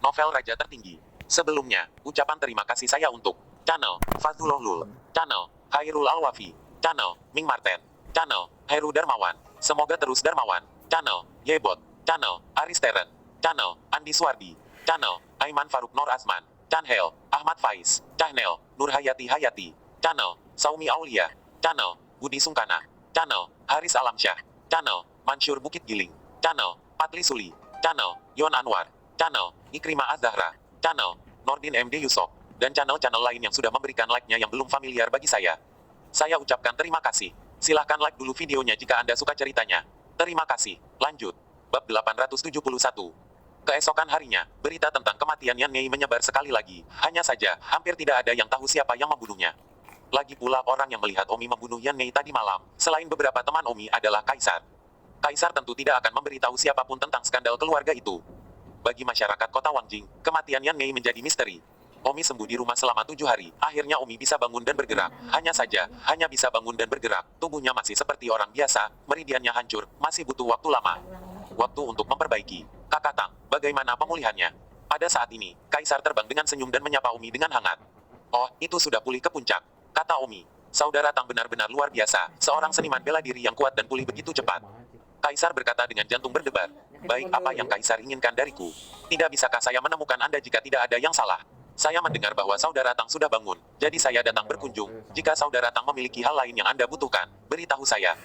Novel Raja Tertinggi. Sebelumnya, ucapan terima kasih saya untuk channel Fazlul Lul, channel Hairul Alwafi, channel Ming Marten, channel Heru Darmawan. Semoga terus Darmawan, channel Yebot, channel Aris Teren, channel Andi Suwardi, channel Aiman Faruk Nur Azman, channel Ahmad Faiz, channel Nur Hayati Hayati, channel Saumi Aulia, channel Budi Sungkana, channel Haris Alamsyah, channel Mansur Bukit Giling, channel Patli Suli, channel Yon Anwar, channel Ikrimah Az-Zahra, channel Nordin MD Yusuf, dan channel-channel lain yang sudah memberikan like-nya yang belum familiar bagi saya. Saya ucapkan terima kasih. Silahkan like dulu videonya jika Anda suka ceritanya. Terima kasih. Lanjut. Bab 871. Keesokan harinya, berita tentang kematian Yan Mei menyebar sekali lagi. Hanya saja, hampir tidak ada yang tahu siapa yang membunuhnya. Lagi pula orang yang melihat Omi membunuh Yan Mei tadi malam, selain beberapa teman Omi adalah Kaisar. Kaisar tentu tidak akan memberitahu siapapun tentang skandal keluarga itu. Bagi masyarakat kota Wangjing, kematian Yan Mei menjadi misteri. Omi sembuh di rumah selama 7 hari. Akhirnya Omi bisa bangun dan bergerak. Hanya saja, hanya bisa bangun dan bergerak. Tubuhnya masih seperti orang biasa, meridiannya hancur, masih butuh waktu lama. Waktu untuk memperbaiki. Kakak Tang, bagaimana pemulihannya? Pada saat ini, Kaisar terbang dengan senyum dan menyapa Omi dengan hangat. Oh, itu sudah pulih ke puncak, kata Omi. Saudara Tang benar-benar luar biasa, seorang seniman bela diri yang kuat dan pulih begitu cepat. Kaisar berkata dengan jantung berdebar. Baik, apa yang Kaisar inginkan dariku? Tidak bisakah saya menemukan Anda jika tidak ada yang salah? Saya mendengar bahwa Saudara Tang sudah bangun, jadi saya datang berkunjung. Jika Saudara Tang memiliki hal lain yang Anda butuhkan, beritahu saya.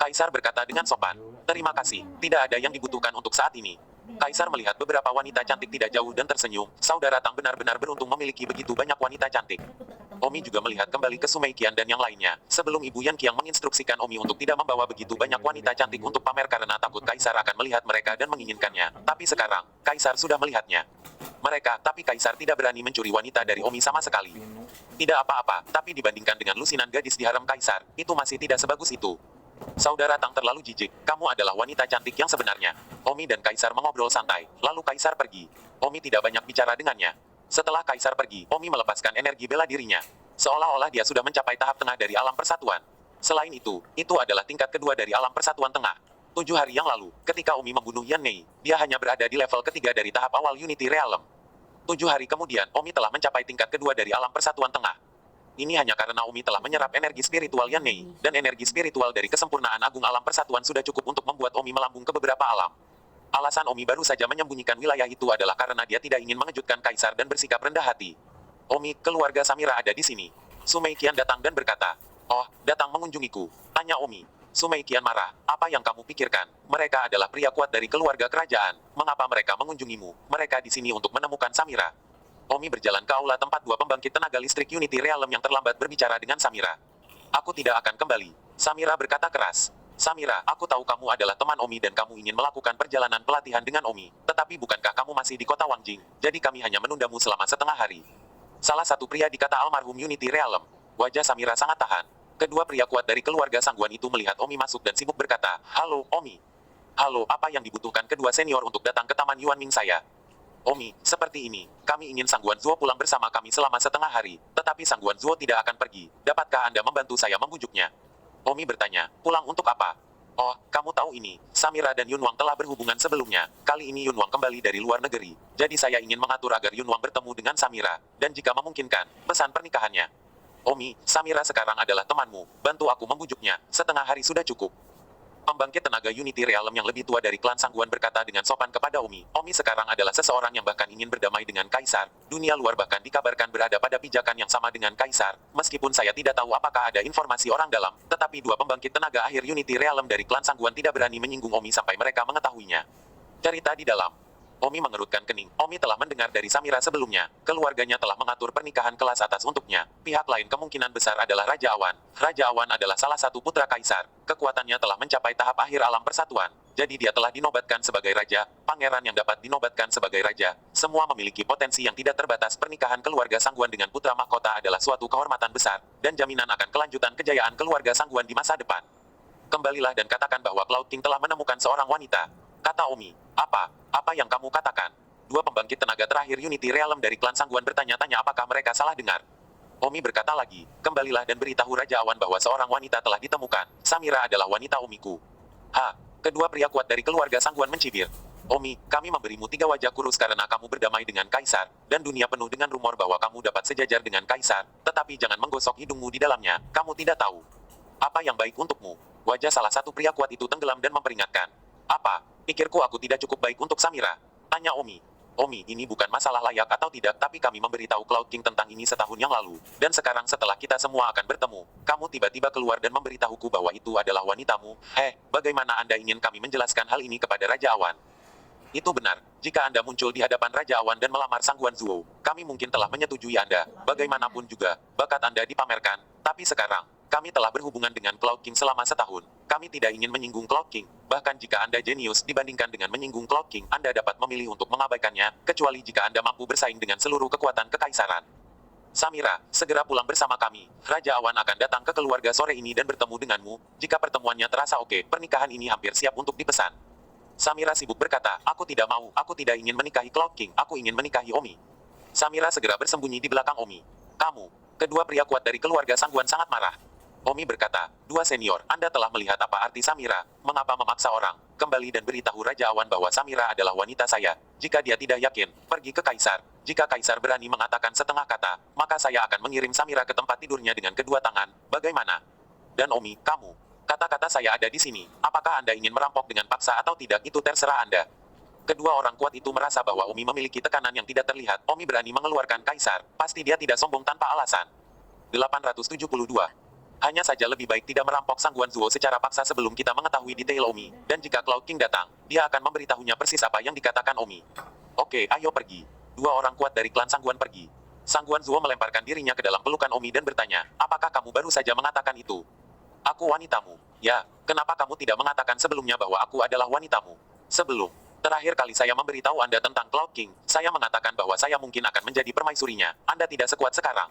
Kaisar berkata dengan sopan. Terima kasih, tidak ada yang dibutuhkan untuk saat ini. Kaisar melihat beberapa wanita cantik tidak jauh dan tersenyum. Saudara Tang benar-benar beruntung memiliki begitu banyak wanita cantik. Omi juga melihat kembali ke Sumei Qian dan yang lainnya. Sebelum Ibu Yan Qiang menginstruksikan Omi untuk tidak membawa begitu banyak wanita cantik untuk pamer karena takut Kaisar akan melihat mereka dan menginginkannya. Tapi sekarang, Kaisar sudah melihatnya. Tapi Kaisar tidak berani mencuri wanita dari Omi sama sekali. Tidak apa-apa, tapi dibandingkan dengan lusinan gadis di harem Kaisar, itu masih tidak sebagus itu. Saudara Tang terlalu jijik, kamu adalah wanita cantik yang sebenarnya. Omi dan Kaisar mengobrol santai, lalu Kaisar pergi. Omi tidak banyak bicara dengannya. Setelah Kaisar pergi, Omi melepaskan energi bela dirinya. Seolah-olah dia sudah mencapai tahap tengah dari alam persatuan. Selain itu adalah tingkat kedua dari alam persatuan tengah. 7 hari yang lalu, ketika Omi membunuh Yan Mei, dia hanya berada di level ketiga dari tahap awal Unity Realm. 7 hari kemudian, Omi telah mencapai tingkat kedua dari alam persatuan tengah. Ini hanya karena Omi telah menyerap energi spiritual Yan Mei, dan energi spiritual dari kesempurnaan agung alam persatuan sudah cukup untuk membuat Omi melambung ke beberapa alam. Alasan Omi baru saja menyembunyikan wilayah itu adalah karena dia tidak ingin mengejutkan Kaisar dan bersikap rendah hati. Omi, keluarga Samira ada di sini. Sumei Qian datang dan berkata, oh, datang mengunjungiku, tanya Omi. Sumei Qian marah, apa yang kamu pikirkan? Mereka adalah pria kuat dari keluarga kerajaan. Mengapa mereka mengunjungimu? Mereka di sini untuk menemukan Samira. Omi berjalan ke aula tempat 2 pembangkit tenaga listrik Unity Realm yang terlambat berbicara dengan Samira. Aku tidak akan kembali. Samira berkata keras. Samira, aku tahu kamu adalah teman Omi dan kamu ingin melakukan perjalanan pelatihan dengan Omi. Tetapi bukankah kamu masih di kota Wangjing? Jadi kami hanya menundamu selama setengah hari. Salah satu pria dikata almarhum Unity Realm. Wajah Samira sangat tahan. Kedua pria kuat dari keluarga Sangguan itu melihat Omi masuk dan sibuk berkata, halo, Omi. Halo, apa yang dibutuhkan kedua senior untuk datang ke Taman Yuanming saya? Omi, seperti ini, kami ingin Sangguan Zuo pulang bersama kami selama setengah hari, tetapi Sangguan Zuo tidak akan pergi. Dapatkah Anda membantu saya membujuknya? Omi bertanya, pulang untuk apa? Oh, kamu tahu ini, Samira dan Yunwang telah berhubungan sebelumnya. Kali ini Yunwang kembali dari luar negeri. Jadi saya ingin mengatur agar Yunwang bertemu dengan Samira, dan jika memungkinkan, pesan pernikahannya. Omi, Samira sekarang adalah temanmu, bantu aku membujuknya, setengah hari sudah cukup. Pembangkit tenaga Unity Realm yang lebih tua dari klan Sangguan berkata dengan sopan kepada Omi. Omi sekarang adalah seseorang yang bahkan ingin berdamai dengan Kaisar. Dunia luar bahkan dikabarkan berada pada pijakan yang sama dengan Kaisar. Meskipun saya tidak tahu apakah ada informasi orang dalam, tetapi 2 pembangkit tenaga akhir Unity Realm dari klan Sangguan tidak berani menyinggung Omi sampai mereka mengetahuinya. Cerita di dalam. Omi mengerutkan kening. Omi telah mendengar dari Samira sebelumnya. Keluarganya telah mengatur pernikahan kelas atas untuknya. Pihak lain kemungkinan besar adalah Raja Awan. Raja Awan adalah salah satu putra Kaisar. Kekuatannya telah mencapai tahap akhir alam persatuan. Jadi dia telah dinobatkan sebagai raja, pangeran yang dapat dinobatkan sebagai raja. Semua memiliki potensi yang tidak terbatas. Pernikahan keluarga Sangguan dengan putra mahkota adalah suatu kehormatan besar, dan jaminan akan kelanjutan kejayaan keluarga Sangguan di masa depan. Kembalilah dan katakan bahwa Cloud King telah menemukan seorang wanita. Kata Omi. Apa yang kamu katakan? 2 pembangkit tenaga terakhir Unity Realm dari klan Sangguan bertanya-tanya apakah mereka salah dengar. Omi berkata lagi, kembalilah dan beritahu Raja Awan bahwa seorang wanita telah ditemukan. Samira adalah wanita Omiku. Kedua pria kuat dari keluarga Sangguan mencibir. Omi, kami memberimu 3 wajah kurus karena kamu berdamai dengan Kaisar, dan dunia penuh dengan rumor bahwa kamu dapat sejajar dengan Kaisar, tetapi jangan menggosok hidungmu di dalamnya, kamu tidak tahu apa yang baik untukmu. Wajah salah satu pria kuat itu tenggelam dan memperingatkan. Apa? Pikirku aku tidak cukup baik untuk Samira? Tanya Omi. Omi, ini bukan masalah layak atau tidak, tapi kami memberitahu Cloud King tentang ini setahun yang lalu. Dan sekarang setelah kita semua akan bertemu, kamu tiba-tiba keluar dan memberitahuku bahwa itu adalah wanitamu. Bagaimana Anda ingin kami menjelaskan hal ini kepada Raja Awan? Itu benar. Jika Anda muncul di hadapan Raja Awan dan melamar Sang Guanzhou, kami mungkin telah menyetujui Anda. Bagaimanapun juga, bakat Anda dipamerkan. Tapi sekarang, kami telah berhubungan dengan Cloud King selama setahun. Kami tidak ingin menyinggung Cloud King. Bahkan jika Anda jenius dibandingkan dengan menyinggung Cloud King, Anda dapat memilih untuk mengabaikannya, kecuali jika Anda mampu bersaing dengan seluruh kekuatan kekaisaran. Samira, segera pulang bersama kami. Raja Awan akan datang ke keluarga sore ini dan bertemu denganmu. Jika pertemuannya terasa oke, pernikahan ini hampir siap untuk dipesan. Samira sibuk berkata, aku tidak mau, aku tidak ingin menikahi Cloud King, aku ingin menikahi Omi. Samira segera bersembunyi di belakang Omi. Kamu, kedua pria kuat dari keluarga Sangguan sangat marah. Omi berkata, dua senior, Anda telah melihat apa arti Samira, mengapa memaksa orang, kembali dan beritahu Raja Awan bahwa Samira adalah wanita saya. Jika dia tidak yakin, pergi ke Kaisar. Jika Kaisar berani mengatakan setengah kata, maka saya akan mengirim Samira ke tempat tidurnya dengan kedua tangan, bagaimana? Dan Omi, kamu. Kata-kata saya ada di sini. Apakah Anda ingin merampok dengan paksa atau tidak, itu terserah Anda. Kedua orang kuat itu merasa bahwa Omi memiliki tekanan yang tidak terlihat. Omi berani mengeluarkan Kaisar. Pasti dia tidak sombong tanpa alasan. 872. Hanya saja lebih baik tidak merampok Sang Guanzhou secara paksa sebelum kita mengetahui detail Omi. Dan jika Cloud King datang, dia akan memberitahunya persis apa yang dikatakan Omi. Oke, ayo pergi. Dua orang kuat dari klan Sangguan pergi. Sang Guanzhou melemparkan dirinya ke dalam pelukan Omi dan bertanya, apakah kamu baru saja mengatakan itu? Aku wanitamu. Ya, kenapa kamu tidak mengatakan sebelumnya bahwa aku adalah wanitamu? Sebelum terakhir kali saya memberitahu Anda tentang Cloud King, saya mengatakan bahwa saya mungkin akan menjadi permaisurinya. Anda tidak sekuat sekarang.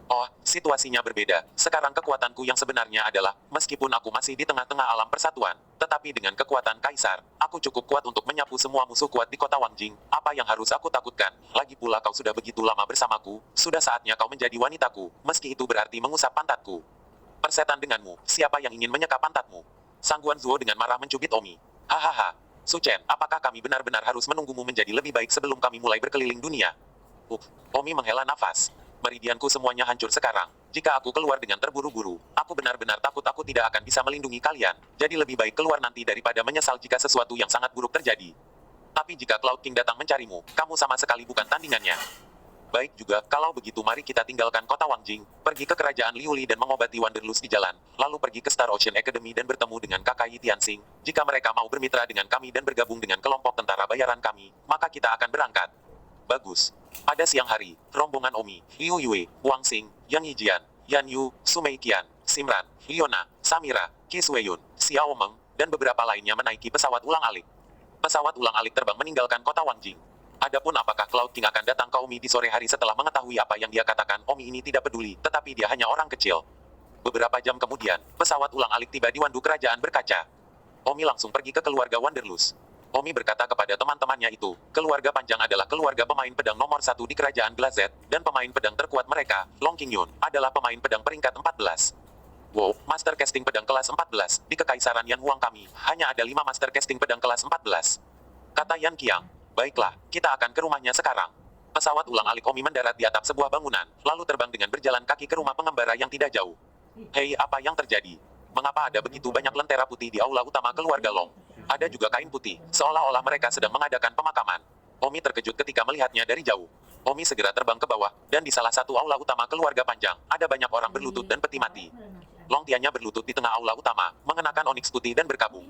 Oh, situasinya berbeda. Sekarang kekuatanku yang sebenarnya adalah, meskipun aku masih di tengah-tengah alam persatuan, tetapi dengan kekuatan Kaisar, aku cukup kuat untuk menyapu semua musuh kuat di kota Wangjing. Apa yang harus aku takutkan? Lagi pula kau sudah begitu lama bersamaku, sudah saatnya kau menjadi wanitaku, meski itu berarti mengusap pantatku. Persetan denganmu, siapa yang ingin menyekap pantatmu? Sang Guanzhou dengan marah mencubit Omi. Hahaha. Su Chen, apakah kami benar-benar harus menunggumu menjadi lebih baik sebelum kami mulai berkeliling dunia? Omi menghela nafas. Meridianku semuanya hancur sekarang. Jika aku keluar dengan terburu-buru, aku benar-benar takut aku tidak akan bisa melindungi kalian. Jadi lebih baik keluar nanti daripada menyesal jika sesuatu yang sangat buruk terjadi. Tapi jika Cloud King datang mencarimu, kamu sama sekali bukan tandingannya. Baik juga, kalau begitu mari kita tinggalkan kota Wangjing, pergi ke kerajaan Liuli dan mengobati Wanderlust di jalan, lalu pergi ke Star Ocean Academy dan bertemu dengan kakak Yi Tianxing. Jika mereka mau bermitra dengan kami dan bergabung dengan kelompok tentara bayaran kami, maka kita akan berangkat. Bagus. Pada siang hari, rombongan Omi, Liu Yue, Wang Xing, Yang Yijian, Yan Yu, Sumei Qian, Simran, Liona, Samira, Qi Sueyun, Xiao Meng, dan beberapa lainnya menaiki pesawat ulang-alik. Pesawat ulang-alik terbang meninggalkan kota Wangjing. Adapun apakah Cloud King akan datang ke Omi di sore hari setelah mengetahui apa yang dia katakan, Omi ini tidak peduli, tetapi dia hanya orang kecil. Beberapa jam kemudian, pesawat ulang-alik tiba di Wandu Kerajaan Berkaca. Omi langsung pergi ke keluarga Wanderlust. Omi berkata kepada teman-temannya itu, keluarga Panjang adalah keluarga pemain pedang nomor 1 di Kerajaan Glazet, dan pemain pedang terkuat mereka, Long Qingyun, adalah pemain pedang peringkat 14. Wow, master casting pedang kelas 14, di Kekaisaran Yan Huang kami, hanya ada 5 master casting pedang kelas 14. Kata Yan Qiang. Baiklah, kita akan ke rumahnya sekarang. Pesawat ulang-alik Omi mendarat di atap sebuah bangunan, lalu terbang dengan berjalan kaki ke rumah pengembara yang tidak jauh. Hei, apa yang terjadi? Mengapa ada begitu banyak lentera putih di aula utama keluarga Long? Ada juga kain putih, seolah-olah mereka sedang mengadakan pemakaman. Omi terkejut ketika melihatnya dari jauh. Omi segera terbang ke bawah, dan di salah satu aula utama keluarga Panjang, ada banyak orang berlutut dan peti mati. Long Tiannya berlutut di tengah aula utama, mengenakan oniks putih dan berkabung.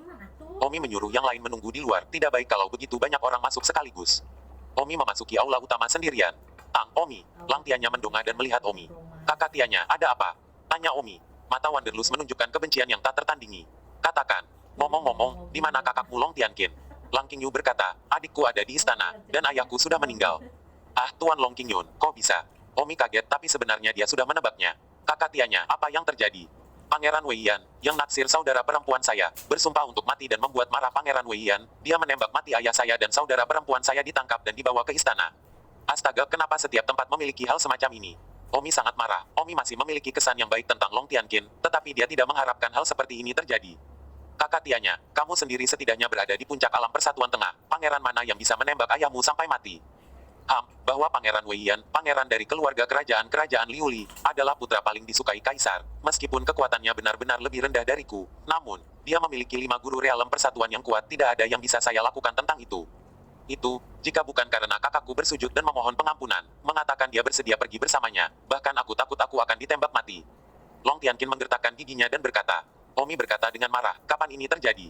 Omi menyuruh yang lain menunggu di luar, tidak baik kalau begitu banyak orang masuk sekaligus. Omi memasuki aula utama sendirian. Tang, Omi. Lang Tiannya mendongak dan melihat Omi. Kakak Tiannya, ada apa? Tanya Omi. Mata Wanderlust menunjukkan kebencian yang tak tertandingi. Katakan, ngomong-ngomong, di mana kakakmu Long Tianqin? Lang Qingyu berkata, adikku ada di istana, dan ayahku sudah meninggal. Ah, Tuan Long Qingyun, kok bisa? Omi kaget tapi sebenarnya dia sudah menebaknya. Kakak Tiannya, apa yang terjadi? Pangeran Weiyan, yang naksir saudara perempuan saya, bersumpah untuk mati dan membuat marah Pangeran Weiyan, dia menembak mati ayah saya dan saudara perempuan saya ditangkap dan dibawa ke istana. Astaga, kenapa setiap tempat memiliki hal semacam ini? Omi sangat marah. Omi masih memiliki kesan yang baik tentang Long Tianqin, tetapi dia tidak mengharapkan hal seperti ini terjadi. Kakak Tianya, kamu sendiri setidaknya berada di puncak alam persatuan tengah. Pangeran mana yang bisa menembak ayahmu sampai mati? Bahwa Pangeran Weiyan, pangeran dari keluarga kerajaan Liuli, adalah putra paling disukai kaisar. Meskipun kekuatannya benar-benar lebih rendah dariku, namun, dia memiliki 5 guru realem persatuan yang kuat. Tidak ada yang bisa saya lakukan tentang itu. Jika bukan karena kakakku bersujud dan memohon pengampunan, mengatakan dia bersedia pergi bersamanya, bahkan aku takut aku akan ditembak mati. Long Tianqin menggertakkan giginya dan berkata, Omi berkata dengan marah, kapan ini terjadi?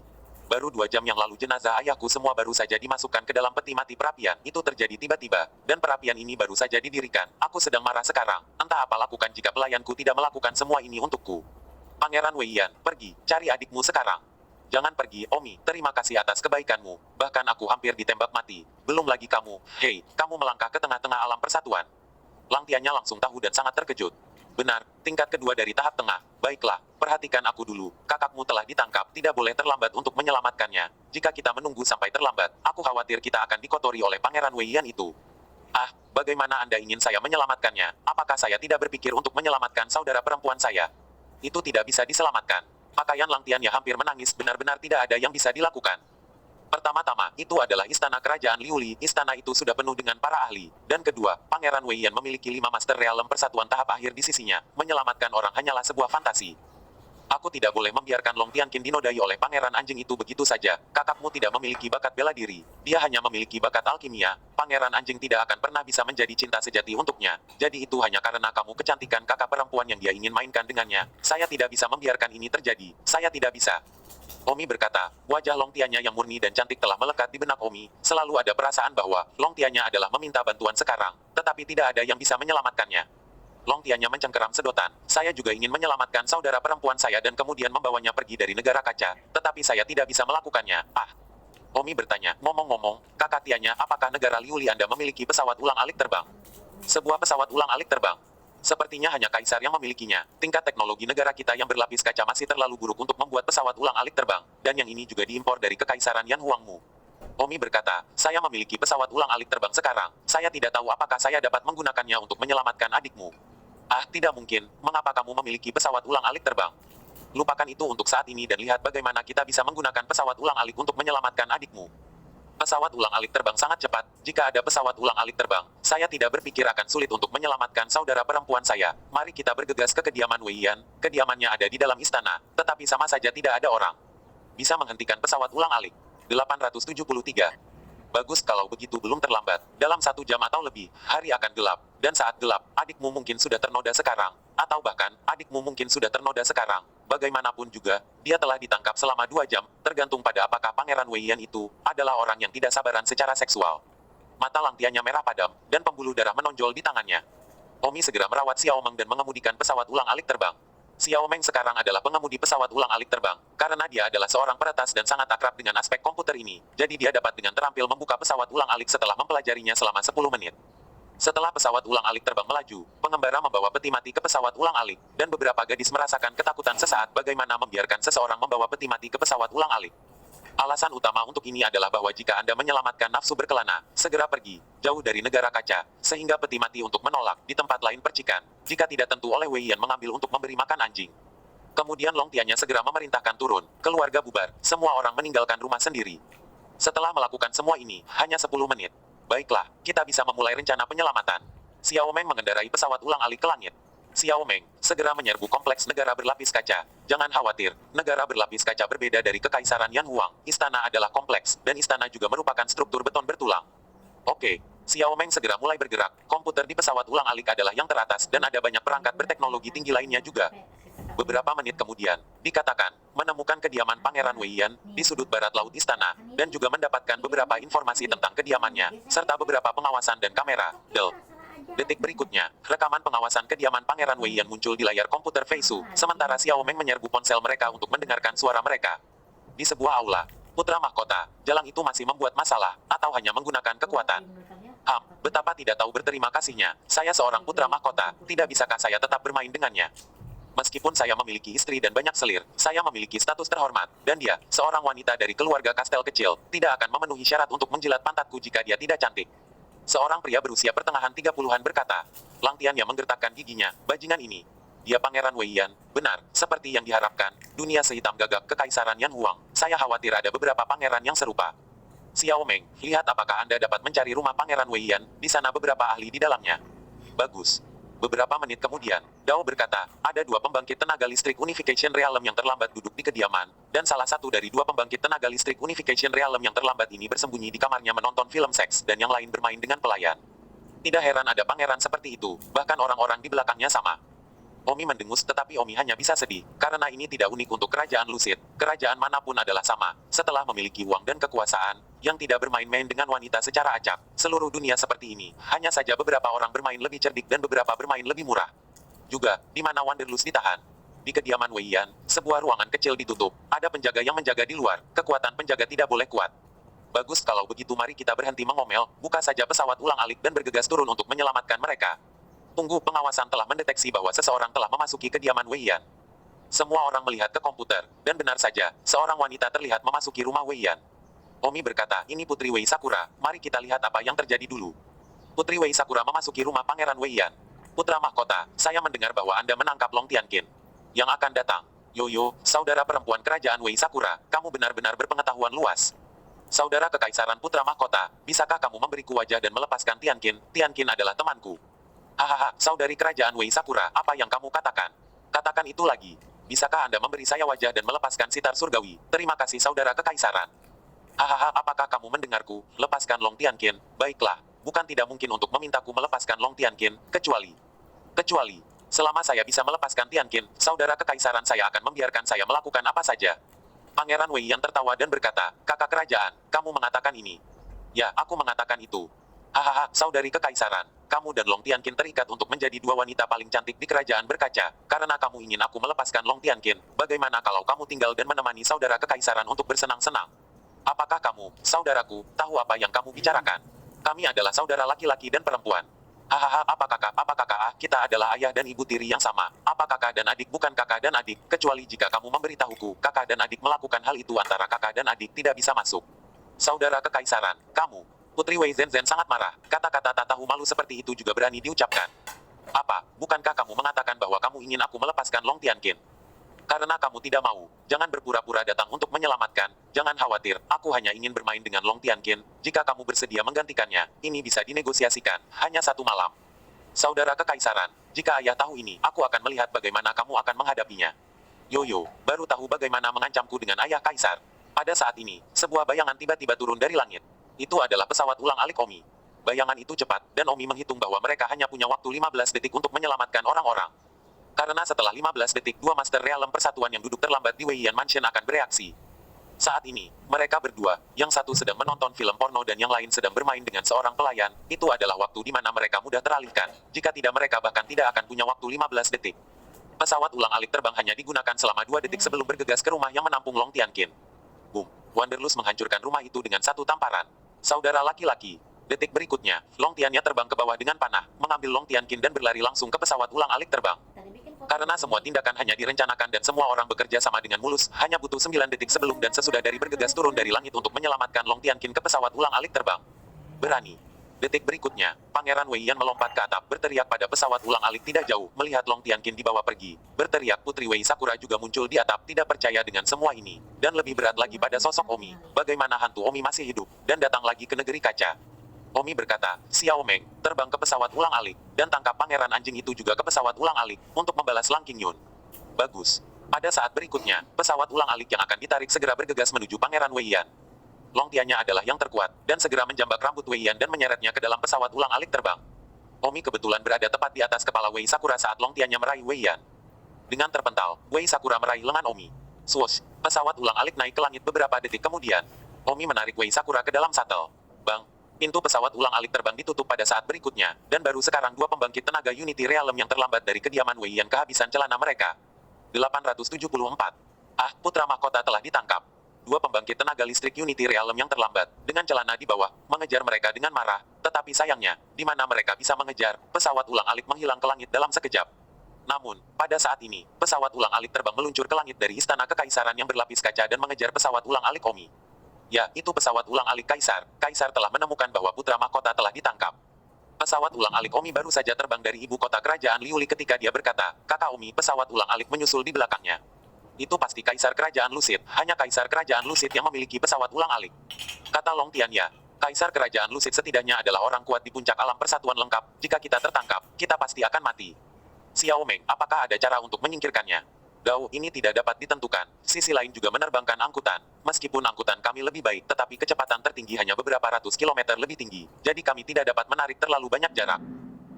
Baru 2 jam yang lalu jenazah ayahku semua baru saja dimasukkan ke dalam peti mati perapian. Itu terjadi tiba-tiba, dan perapian ini baru saja didirikan. Aku sedang marah sekarang. Entah apa lakukan jika pelayanku tidak melakukan semua ini untukku. Pangeran Weiyan, pergi, cari adikmu sekarang. Jangan pergi, Omi. Terima kasih atas kebaikanmu. Bahkan aku hampir ditembak mati. Belum lagi kamu. Hei, kamu melangkah ke tengah-tengah alam persatuan. Lang Tianya langsung tahu dan sangat terkejut. Benar, tingkat kedua dari tahap tengah. Baiklah, perhatikan aku dulu. Kakakmu telah ditangkap, tidak boleh terlambat untuk menyelamatkannya. Jika kita menunggu sampai terlambat, aku khawatir kita akan dikotori oleh Pangeran Weiyan itu. Bagaimana Anda ingin saya menyelamatkannya? Apakah saya tidak berpikir untuk menyelamatkan saudara perempuan saya? Itu tidak bisa diselamatkan. Pakaian Lang Tianya hampir menangis, benar-benar tidak ada yang bisa dilakukan. Pertama-tama, itu adalah istana kerajaan Liuli. Istana itu sudah penuh dengan para ahli. Dan kedua, Pangeran Weiyan memiliki 5 Master Realem persatuan tahap akhir di sisinya. Menyelamatkan orang hanyalah sebuah fantasi. Aku tidak boleh membiarkan Long Tianqin dinodai oleh pangeran anjing itu begitu saja. Kakakmu tidak memiliki bakat bela diri. Dia hanya memiliki bakat alkimia. Pangeran anjing tidak akan pernah bisa menjadi cinta sejati untuknya. Jadi itu hanya karena kamu kecantikan kakak perempuan yang dia ingin mainkan dengannya. Saya tidak bisa membiarkan ini terjadi. Saya tidak bisa. Omi berkata, wajah Long Tianya yang murni dan cantik telah melekat di benak Omi. Selalu ada perasaan bahwa Long Tianya adalah meminta bantuan sekarang, tetapi tidak ada yang bisa menyelamatkannya. Long Tianya mencengkeram sedotan. Saya juga ingin menyelamatkan saudara perempuan saya dan kemudian membawanya pergi dari negara kaca, tetapi saya tidak bisa melakukannya. Omi bertanya, ngomong-ngomong, kakak Tianya, apakah negara Liuli Anda memiliki pesawat ulang-alik terbang? Sebuah pesawat ulang-alik terbang. Sepertinya hanya kaisar yang memilikinya. Tingkat teknologi negara kita yang berlapis kaca masih terlalu buruk untuk membuat pesawat ulang-alik terbang, dan yang ini juga diimpor dari kekaisaran Yan Huangmu. Omi berkata, saya memiliki pesawat ulang-alik terbang sekarang. Saya tidak tahu apakah saya dapat menggunakannya untuk menyelamatkan adikmu. Tidak mungkin. Mengapa kamu memiliki pesawat ulang-alik terbang? Lupakan itu untuk saat ini dan lihat bagaimana kita bisa menggunakan pesawat ulang-alik untuk menyelamatkan adikmu. Pesawat ulang-alik terbang sangat cepat. Jika ada pesawat ulang-alik terbang, saya tidak berpikir akan sulit untuk menyelamatkan saudara perempuan saya. Mari kita bergegas ke kediaman Weiyan. Kediamannya ada di dalam istana, tetapi sama saja tidak ada orang. Bisa menghentikan pesawat ulang-alik. 873. Bagus kalau begitu belum terlambat. Dalam 1 jam atau lebih, hari akan gelap. Dan saat gelap, adikmu mungkin sudah ternoda sekarang. Atau bahkan, adikmu mungkin sudah ternoda sekarang. Bagaimanapun juga, dia telah ditangkap selama 2 jam, tergantung pada apakah Pangeran Weiyan itu adalah orang yang tidak sabaran secara seksual. Mata Lang Tianya merah padam, dan pembuluh darah menonjol di tangannya. Omi segera merawat Xiao Meng dan mengemudikan pesawat ulang-alik terbang. Xiao Meng sekarang adalah pengemudi pesawat ulang-alik terbang, karena dia adalah seorang peretas dan sangat akrab dengan aspek komputer ini, jadi dia dapat dengan terampil membuka pesawat ulang-alik setelah mempelajarinya selama 10 menit. Setelah pesawat ulang-alik terbang melaju, pengembara membawa peti mati ke pesawat ulang-alik, dan beberapa gadis merasakan ketakutan sesaat bagaimana membiarkan seseorang membawa peti mati ke pesawat ulang-alik. Alasan utama untuk ini adalah bahwa jika Anda menyelamatkan nafsu berkelana, segera pergi, jauh dari negara kaca, sehingga peti mati untuk menolak, di tempat lain percikan, jika tidak tentu oleh Weiyan mengambil untuk memberi makan anjing. Kemudian Long Tianya segera memerintahkan turun, keluarga bubar, semua orang meninggalkan rumah sendiri. Setelah melakukan semua ini, hanya 10 menit. Baiklah, kita bisa memulai rencana penyelamatan. Xiao Meng mengendarai pesawat ulang-alik ke langit. Xiao Meng segera menyerbu kompleks negara berlapis kaca. Jangan khawatir, negara berlapis kaca berbeda dari kekaisaran Yan Huang. Istana adalah kompleks, dan istana juga merupakan struktur beton bertulang. Oke, Xiao Meng segera mulai bergerak. Komputer di pesawat ulang-alik adalah yang teratas, dan ada banyak perangkat berteknologi tinggi lainnya juga. Beberapa menit kemudian, dikatakan, menemukan kediaman Pangeran Weiyan di sudut barat laut istana, dan juga mendapatkan beberapa informasi tentang kediamannya, serta beberapa pengawasan dan kamera. Detik berikutnya, rekaman pengawasan kediaman Pangeran Weiyan muncul di layar komputer Feisu, sementara Xiao Meng menyerbu ponsel mereka untuk mendengarkan suara mereka. Di sebuah aula, putra mahkota, jalang itu masih membuat masalah, atau hanya menggunakan kekuatan. Betapa tidak tahu berterima kasihnya, saya seorang putra mahkota, tidak bisakah saya tetap bermain dengannya? Meskipun saya memiliki istri dan banyak selir, saya memiliki status terhormat, dan dia, seorang wanita dari keluarga kastel kecil, tidak akan memenuhi syarat untuk menjilat pantatku jika dia tidak cantik. Seorang pria berusia pertengahan 30-an berkata. Lang Tianya menggertakkan giginya, bajingan ini. Dia Pangeran Wei Yan, benar, seperti yang diharapkan, dunia sehitam gagap Kekaisaran Yan Huang. Saya khawatir ada beberapa pangeran yang serupa. Xiao Meng, lihat apakah Anda dapat mencari rumah Pangeran Wei Yan, di sana beberapa ahli di dalamnya. Bagus. Beberapa menit kemudian, Dao berkata, ada dua pembangkit tenaga listrik Unification Realm yang terlambat duduk di kediaman, dan salah satu dari dua pembangkit tenaga listrik Unification Realm yang terlambat ini bersembunyi di kamarnya menonton film seks dan yang lain bermain dengan pelayan. Tidak heran ada pangeran seperti itu, bahkan orang-orang di belakangnya sama. Omi mendengus tetapi Omi hanya bisa sedih, karena ini tidak unik untuk kerajaan Lucid. Kerajaan manapun adalah sama, setelah memiliki uang dan kekuasaan, yang tidak bermain-main dengan wanita secara acak. Seluruh dunia seperti ini, hanya saja beberapa orang bermain lebih cerdik dan beberapa bermain lebih murah. Juga, di mana Wanderlust ditahan. Di kediaman Wei Yan, sebuah ruangan kecil ditutup, ada penjaga yang menjaga di luar, kekuatan penjaga tidak boleh kuat. Bagus kalau begitu mari kita berhenti mengomel, buka saja pesawat ulang-alik dan bergegas turun untuk menyelamatkan mereka. Tunggu, pengawasan telah mendeteksi bahwa seseorang telah memasuki kediaman Wei Yan. Semua orang melihat ke komputer, dan benar saja, seorang wanita terlihat memasuki rumah Wei Yan. Omi berkata, ini Putri Wei Sakura, mari kita lihat apa yang terjadi dulu. Putri Wei Sakura memasuki rumah Pangeran Wei Yan. Putra mahkota, saya mendengar bahwa Anda menangkap Long Tianqin. Yang akan datang. Yoyo, saudara perempuan kerajaan Wei Sakura, kamu benar-benar berpengetahuan luas. Saudara Kekaisaran Putra Mahkota, bisakah kamu memberiku wajah dan melepaskan Tianqin? Tianqin adalah temanku. Hahaha, saudari kerajaan Wei Sakura, apa yang kamu katakan? Katakan itu lagi. Bisakah Anda memberi saya wajah dan melepaskan sitar surgawi? Terima kasih saudara Kekaisaran. Hahaha, apakah kamu mendengarku? Lepaskan Long Tianqin. Baiklah, bukan tidak mungkin untuk memintaku melepaskan Long Tianqin, kecuali, selama saya bisa melepaskan Tianqin, saudara Kekaisaran saya akan membiarkan saya melakukan apa saja. Pangeran Wei yang tertawa dan berkata, kakak kerajaan, kamu mengatakan ini. Ya, aku mengatakan itu. Hahaha, saudari Kekaisaran, kamu dan Long Tianqin terikat untuk menjadi dua wanita paling cantik di kerajaan berkaca, karena kamu ingin aku melepaskan Long Tianqin. Bagaimana kalau kamu tinggal dan menemani saudara Kekaisaran untuk bersenang-senang? Apakah kamu, saudaraku, tahu apa yang kamu bicarakan? Kami adalah saudara laki-laki dan perempuan. Hahaha, apakah kita adalah ayah dan ibu tiri yang sama? Apa kakak dan adik bukan kakak dan adik, kecuali jika kamu memberitahuku, kakak dan adik melakukan hal itu antara kakak dan adik tidak bisa masuk. Saudara Kekaisaran, kamu. Putri Wei Zhenzhen sangat marah, kata-kata tak tahu malu seperti itu juga berani diucapkan. Apa, bukankah kamu mengatakan bahwa kamu ingin aku melepaskan Long Tianqin? Karena kamu tidak mau, jangan berpura-pura datang untuk menyelamatkan, jangan khawatir, aku hanya ingin bermain dengan Long Tianqin, jika kamu bersedia menggantikannya, ini bisa dinegosiasikan, hanya satu malam. Saudara Kekaisaran, jika ayah tahu ini, aku akan melihat bagaimana kamu akan menghadapinya. Yoyo, baru tahu bagaimana mengancamku dengan ayah Kaisar. Pada saat ini, sebuah bayangan tiba-tiba turun dari langit. Itu adalah pesawat ulang-alik Omi. Bayangan itu cepat, dan Omi menghitung bahwa mereka hanya punya waktu 15 detik untuk menyelamatkan orang-orang. Karena setelah 15 detik, dua Master Realm Persatuan yang duduk terlambat di Wei Yan Mansion akan bereaksi. Saat ini, mereka berdua, yang satu sedang menonton film porno dan yang lain sedang bermain dengan seorang pelayan, itu adalah waktu di mana mereka mudah teralihkan. Jika tidak mereka bahkan tidak akan punya waktu 15 detik. Pesawat ulang-alik terbang hanya digunakan selama 2 detik sebelum bergegas ke rumah yang menampung Long Tianqin. Boom! Wanderlust menghancurkan rumah itu dengan satu tamparan. Saudara laki-laki. Detik berikutnya, Long Tiannya terbang ke bawah dengan panah, mengambil Long Tianqin dan berlari langsung ke pesawat ulang-alik terbang. Karena semua tindakan hanya direncanakan dan semua orang bekerja sama dengan mulus, hanya butuh 9 detik sebelum dan sesudah dari bergegas turun dari langit untuk menyelamatkan Long Tianqin ke pesawat ulang-alik terbang. Berani. Detik berikutnya, Pangeran Wei Yan melompat ke atap, berteriak pada pesawat ulang-alik tidak jauh, melihat Long Tianqin dibawa pergi. Berteriak Putri Wei Sakura juga muncul di atap, tidak percaya dengan semua ini. Dan lebih berat lagi pada sosok Omi, bagaimana hantu Omi masih hidup, dan datang lagi ke negeri kaca. Omi berkata, Xiao Meng, terbang ke pesawat ulang-alik, dan tangkap pangeran anjing itu juga ke pesawat ulang-alik, untuk membalas Lang Qingyun. Bagus. Pada saat berikutnya, pesawat ulang-alik yang akan ditarik segera bergegas menuju Pangeran Wei Yan. Long Tiannya adalah yang terkuat, dan segera menjambak rambut Wei Yan dan menyeretnya ke dalam pesawat ulang-alik terbang. Omi kebetulan berada tepat di atas kepala Wei Sakura saat Long Tiannya meraih Wei Yan. Dengan terpental, Wei Sakura meraih lengan Omi. Swoosh, pesawat ulang-alik naik ke langit beberapa detik kemudian. Omi menarik Wei Sakura ke dalam shuttle. Bang! Pintu pesawat ulang-alik terbang ditutup pada saat berikutnya, dan baru sekarang dua pembangkit tenaga Unity Realm yang terlambat dari kediaman Wei Yan kehabisan celana mereka. 874. Ah, putra mahkota telah ditangkap. Dua pembangkit tenaga listrik Unity Realm yang terlambat, dengan celana di bawah, mengejar mereka dengan marah, tetapi sayangnya, di mana mereka bisa mengejar, pesawat ulang-alik menghilang ke langit dalam sekejap. Namun, pada saat ini, pesawat ulang-alik terbang meluncur ke langit dari istana kekaisaran yang berlapis kaca dan mengejar pesawat ulang-alik Omi. Ya, itu pesawat ulang-alik Kaisar. Kaisar telah menemukan bahwa putra mahkota telah ditangkap. Pesawat ulang-alik Omi baru saja terbang dari ibu kota kerajaan Liuli ketika dia berkata, "Kakak Omi." Pesawat ulang-alik menyusul di belakangnya. Itu pasti kaisar kerajaan Lusit, hanya kaisar kerajaan Lusit yang memiliki pesawat ulang-alik. Kata Long Tianya, kaisar kerajaan Lusit setidaknya adalah orang kuat di puncak alam persatuan lengkap, jika kita tertangkap, kita pasti akan mati. Xiao Meng, apakah ada cara untuk menyingkirkannya? Gao, ini tidak dapat ditentukan. Sisi lain juga menerbangkan angkutan. Meskipun angkutan kami lebih baik, tetapi kecepatan tertinggi hanya beberapa ratus kilometer lebih tinggi. Jadi kami tidak dapat menarik terlalu banyak jarak.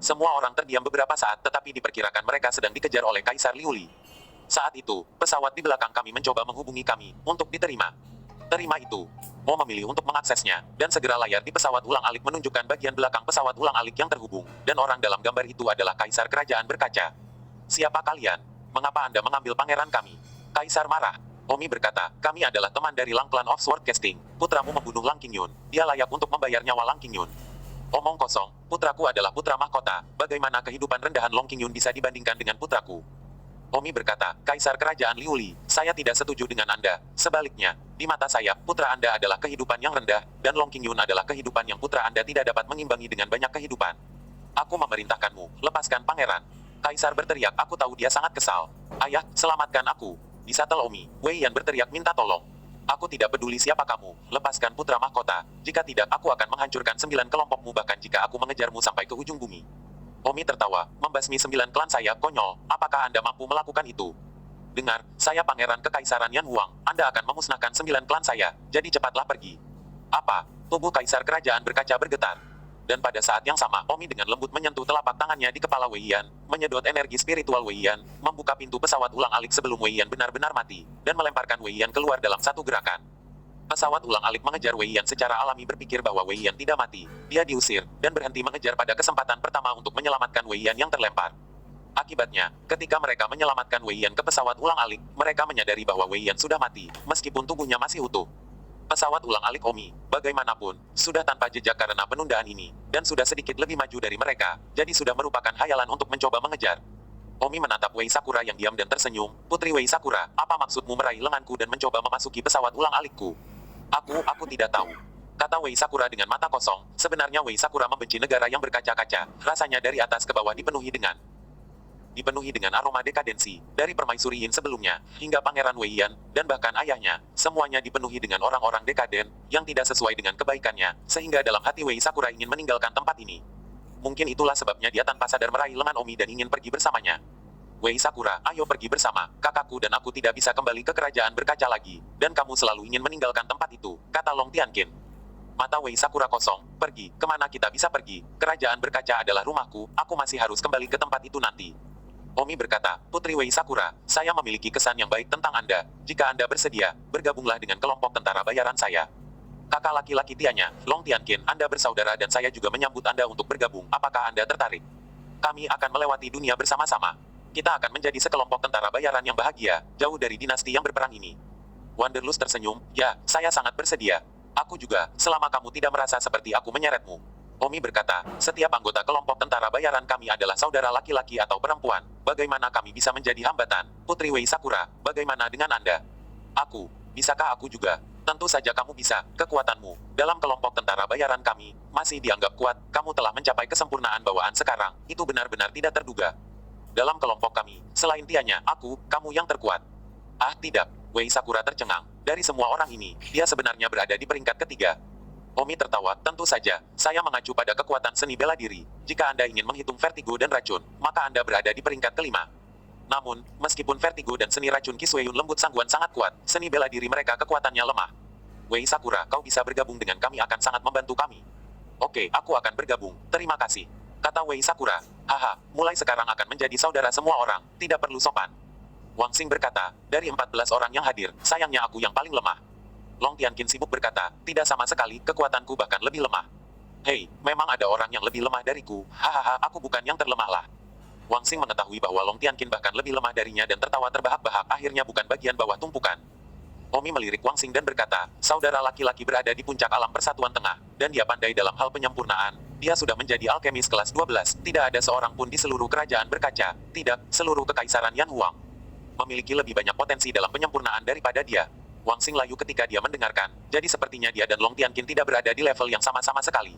Semua orang terdiam beberapa saat, tetapi diperkirakan mereka sedang dikejar oleh Kaisar Liuli. Saat itu, pesawat di belakang kami mencoba menghubungi kami, untuk diterima. Terima itu. Mo memilih untuk mengaksesnya, dan segera layar di pesawat ulang-alik menunjukkan bagian belakang pesawat ulang-alik yang terhubung, dan orang dalam gambar itu adalah Kaisar Kerajaan Berkaca. Siapa kalian? Mengapa Anda mengambil pangeran kami? Kaisar marah. Omi berkata, kami adalah teman dari Lang Clan of Swordcasting. Putramu membunuh Lang Qingyun. Dia layak untuk membayar nyawa Lang Qingyun. Omong kosong, putraku adalah putra mahkota. Bagaimana kehidupan rendahan Long Qingyun bisa dibandingkan dengan putraku? Omi berkata, Kaisar Kerajaan Liuli, saya tidak setuju dengan Anda. Sebaliknya, di mata saya, putra Anda adalah kehidupan yang rendah, dan Long Qingyun adalah kehidupan yang putra Anda tidak dapat mengimbangi dengan banyak kehidupan. Aku memerintahkanmu, lepaskan pangeran. Kaisar berteriak, aku tahu dia sangat kesal. Ayah, selamatkan aku. Disatel Omi, Wei Yan berteriak minta tolong. Aku tidak peduli siapa kamu, lepaskan putra mahkota. Jika tidak, aku akan menghancurkan 9 kelompokmu bahkan jika aku mengejarmu sampai ke ujung bumi. Omi tertawa, membasmi 9 klan saya, konyol. Apakah Anda mampu melakukan itu? Dengar, saya pangeran kekaisaran Yan Huang. Anda akan memusnahkan 9 klan saya, jadi cepatlah pergi. Apa? Tubuh Kaisar Kerajaan Berkaca bergetar. Dan pada saat yang sama, Omi dengan lembut menyentuh telapak tangannya di kepala Wei Yan, menyedot energi spiritual Wei Yan, membuka pintu pesawat ulang-alik sebelum Wei Yan benar-benar mati, dan melemparkan Wei Yan keluar dalam satu gerakan. Pesawat ulang-alik mengejar Wei Yan secara alami berpikir bahwa Wei Yan tidak mati. Dia diusir, dan berhenti mengejar pada kesempatan pertama untuk menyelamatkan Wei Yan yang terlempar. Akibatnya, ketika mereka menyelamatkan Wei Yan ke pesawat ulang-alik, mereka menyadari bahwa Wei Yan sudah mati, meskipun tubuhnya masih utuh. Pesawat ulang-alik Omi, bagaimanapun, sudah tanpa jejak karena penundaan ini, dan sudah sedikit lebih maju dari mereka, jadi sudah merupakan khayalan untuk mencoba mengejar. Omi menatap Wei Sakura yang diam dan tersenyum, Putri Wei Sakura, apa maksudmu meraih lenganku dan mencoba memasuki pesawat ulang-alikku? Aku tidak tahu. Kata Wei Sakura dengan mata kosong, sebenarnya Wei Sakura membenci negara yang berkaca-kaca, rasanya dari atas ke bawah dipenuhi dengan aroma dekadensi, dari permaisuri Yin sebelumnya, hingga Pangeran Wei Yan, dan bahkan ayahnya, semuanya dipenuhi dengan orang-orang dekaden, yang tidak sesuai dengan kebaikannya, sehingga dalam hati Wei Sakura ingin meninggalkan tempat ini. Mungkin itulah sebabnya dia tanpa sadar meraih lengan Omi dan ingin pergi bersamanya. Wei Sakura, ayo pergi bersama, kakakku dan aku tidak bisa kembali ke kerajaan berkaca lagi, dan kamu selalu ingin meninggalkan tempat itu, kata Long Tianqin. Mata Wei Sakura kosong, pergi, kemana kita bisa pergi, kerajaan berkaca adalah rumahku, aku masih harus kembali ke tempat itu nanti. Omi berkata, Putri Wei Sakura, saya memiliki kesan yang baik tentang Anda. Jika Anda bersedia, bergabunglah dengan kelompok tentara bayaran saya. Kakak laki-laki Tianya, Long Tianqin, Anda bersaudara dan saya juga menyambut Anda untuk bergabung. Apakah Anda tertarik? Kami akan melewati dunia bersama-sama. Kita akan menjadi sekelompok tentara bayaran yang bahagia, jauh dari dinasti yang berperang ini. Wanderlust tersenyum, ya, saya sangat bersedia. Aku juga, selama kamu tidak merasa seperti aku menyeretmu. Omi berkata, setiap anggota kelompok tentara bayaran kami adalah saudara laki-laki atau perempuan. Bagaimana kami bisa menjadi hambatan? Putri Wei Sakura, bagaimana dengan Anda? Bisakah aku juga? Tentu saja kamu bisa, kekuatanmu. Dalam kelompok tentara bayaran kami, masih dianggap kuat, kamu telah mencapai kesempurnaan bawaan sekarang, itu benar-benar tidak terduga. Dalam kelompok kami, selain Tianya, kamu yang terkuat. Ah tidak, Wei Sakura tercengang. Dari semua orang ini, dia sebenarnya berada di peringkat ketiga. Omi tertawa, tentu saja, saya mengacu pada kekuatan seni bela diri. Jika Anda ingin menghitung vertigo dan racun, maka Anda berada di peringkat kelima. Namun, meskipun vertigo dan seni racun Kisweyun lembut sangguan sangat kuat, seni bela diri mereka kekuatannya lemah. Wei Sakura, kau bisa bergabung dengan kami akan sangat membantu kami. Oke, aku akan bergabung, terima kasih. Kata Wei Sakura, haha, mulai sekarang akan menjadi saudara semua orang, tidak perlu sopan. Wang Xing berkata, dari 14 orang yang hadir, sayangnya aku yang paling lemah. Long Tianqin sibuk berkata, tidak sama sekali, kekuatanku bahkan lebih lemah. Hei, memang ada orang yang lebih lemah dariku, hahaha, aku bukan yang terlemahlah. Wang Xing mengetahui bahwa Long Tianqin bahkan lebih lemah darinya dan tertawa terbahak-bahak, akhirnya bukan bagian bawah tumpukan. Omi melirik Wang Xing dan berkata, saudara laki-laki berada di puncak alam persatuan tengah, dan dia pandai dalam hal penyempurnaan. Dia sudah menjadi alkemis kelas 12, tidak ada seorang pun di seluruh kerajaan berkaca, tidak, seluruh kekaisaran Yan Huang memiliki lebih banyak potensi dalam penyempurnaan daripada dia. Wang Xing layu ketika dia mendengarkan, jadi sepertinya dia dan Long Tianqin tidak berada di level yang sama-sama sekali.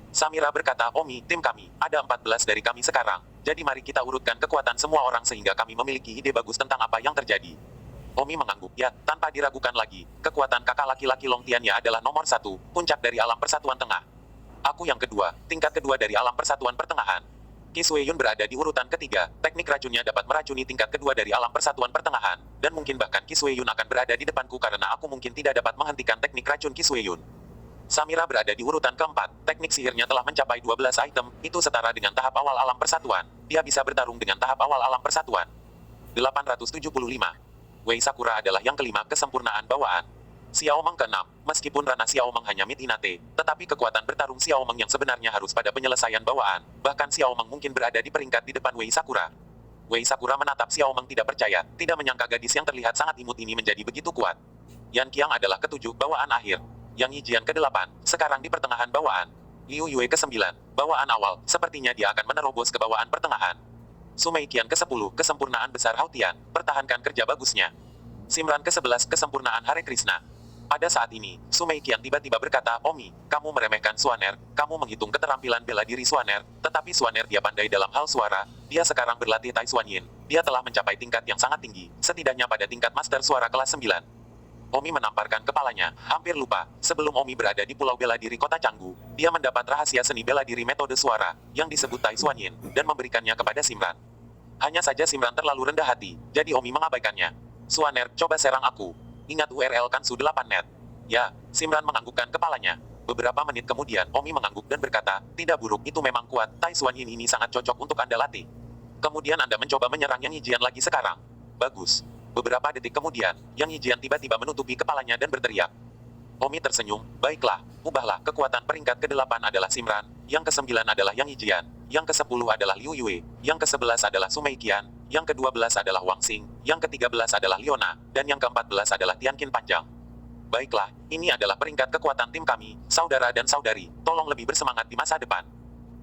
Samira berkata, Omi, tim kami, ada 14 dari kami sekarang. Jadi mari kita urutkan kekuatan semua orang sehingga kami memiliki ide bagus tentang apa yang terjadi. Omi mengangguk, ya, tanpa diragukan lagi. Kekuatan kakak laki-laki Long Tianya adalah nomor 1, puncak dari alam persatuan tengah. Aku yang kedua, tingkat kedua dari alam persatuan pertengahan. Qi Sueyun berada di urutan ketiga, teknik racunnya dapat meracuni tingkat kedua dari alam persatuan pertengahan, dan mungkin bahkan Qi Sueyun akan berada di depanku karena aku mungkin tidak dapat menghentikan teknik racun Qi Sueyun. Samira berada di urutan keempat, teknik sihirnya telah mencapai 12 item, itu setara dengan tahap awal alam persatuan, dia bisa bertarung dengan tahap awal alam persatuan. 875. Wei Sakura adalah yang kelima kesempurnaan bawaan. Xiao Meng keenam, meskipun ranah Xiao Meng hanya Mid Inate, tetapi kekuatan bertarung Xiao Meng yang sebenarnya harus pada penyelesaian bawaan, bahkan Xiao Meng mungkin berada di peringkat di depan Wei Sakura. Wei Sakura menatap Xiao Meng tidak percaya, tidak menyangka gadis yang terlihat sangat imut ini menjadi begitu kuat. Yan Qiang adalah ketujuh bawaan akhir. Yang Yijian ke-8, sekarang di pertengahan bawaan. Liu Yue ke-9, bawaan awal, sepertinya dia akan menerobos ke bawaan pertengahan. Sumei Qian ke-10, kesempurnaan besar Hautian, pertahankan kerja bagusnya. Simran ke-11, kesempurnaan Hare Krishna. Pada saat ini, Sumei Qian tiba-tiba berkata, Omi, kamu meremehkan Swaner, kamu menghitung keterampilan bela diri Swaner, tetapi Swaner dia pandai dalam hal suara, dia sekarang berlatih Tai Suan Yin, dia telah mencapai tingkat yang sangat tinggi, setidaknya pada tingkat Master Suara kelas 9. Omi menamparkan kepalanya, hampir lupa, sebelum Omi berada di Pulau Bela Diri Kota Canggu, dia mendapat rahasia seni bela diri metode suara, yang disebut Tai Suan Yin, dan memberikannya kepada Simran. Hanya saja Simran terlalu rendah hati, jadi Omi mengabaikannya. Swaner, coba serang aku. Ingat URL Kansu 8net. Ya, Simran menganggukkan kepalanya. Beberapa menit kemudian, Omi mengangguk dan berkata, tidak buruk, itu memang kuat, Tai Suan Yin ini sangat cocok untuk Anda latih. Kemudian Anda mencoba menyerang Yang Yijian lagi sekarang. Bagus. Beberapa detik kemudian, Yang Yijian tiba-tiba menutupi kepalanya dan berteriak. Omi tersenyum, baiklah, ubahlah, kekuatan peringkat ke-8 adalah Simran, yang ke-9 adalah Yang Yijian, yang ke-10 adalah Liu Yue, yang ke-11 adalah Sumei Qian, yang ke-12 adalah Wang Xing, yang ke-13 adalah Liona, dan yang ke-14 adalah Tianqin Panjang. Baiklah, ini adalah peringkat kekuatan tim kami, saudara dan saudari, tolong lebih bersemangat di masa depan.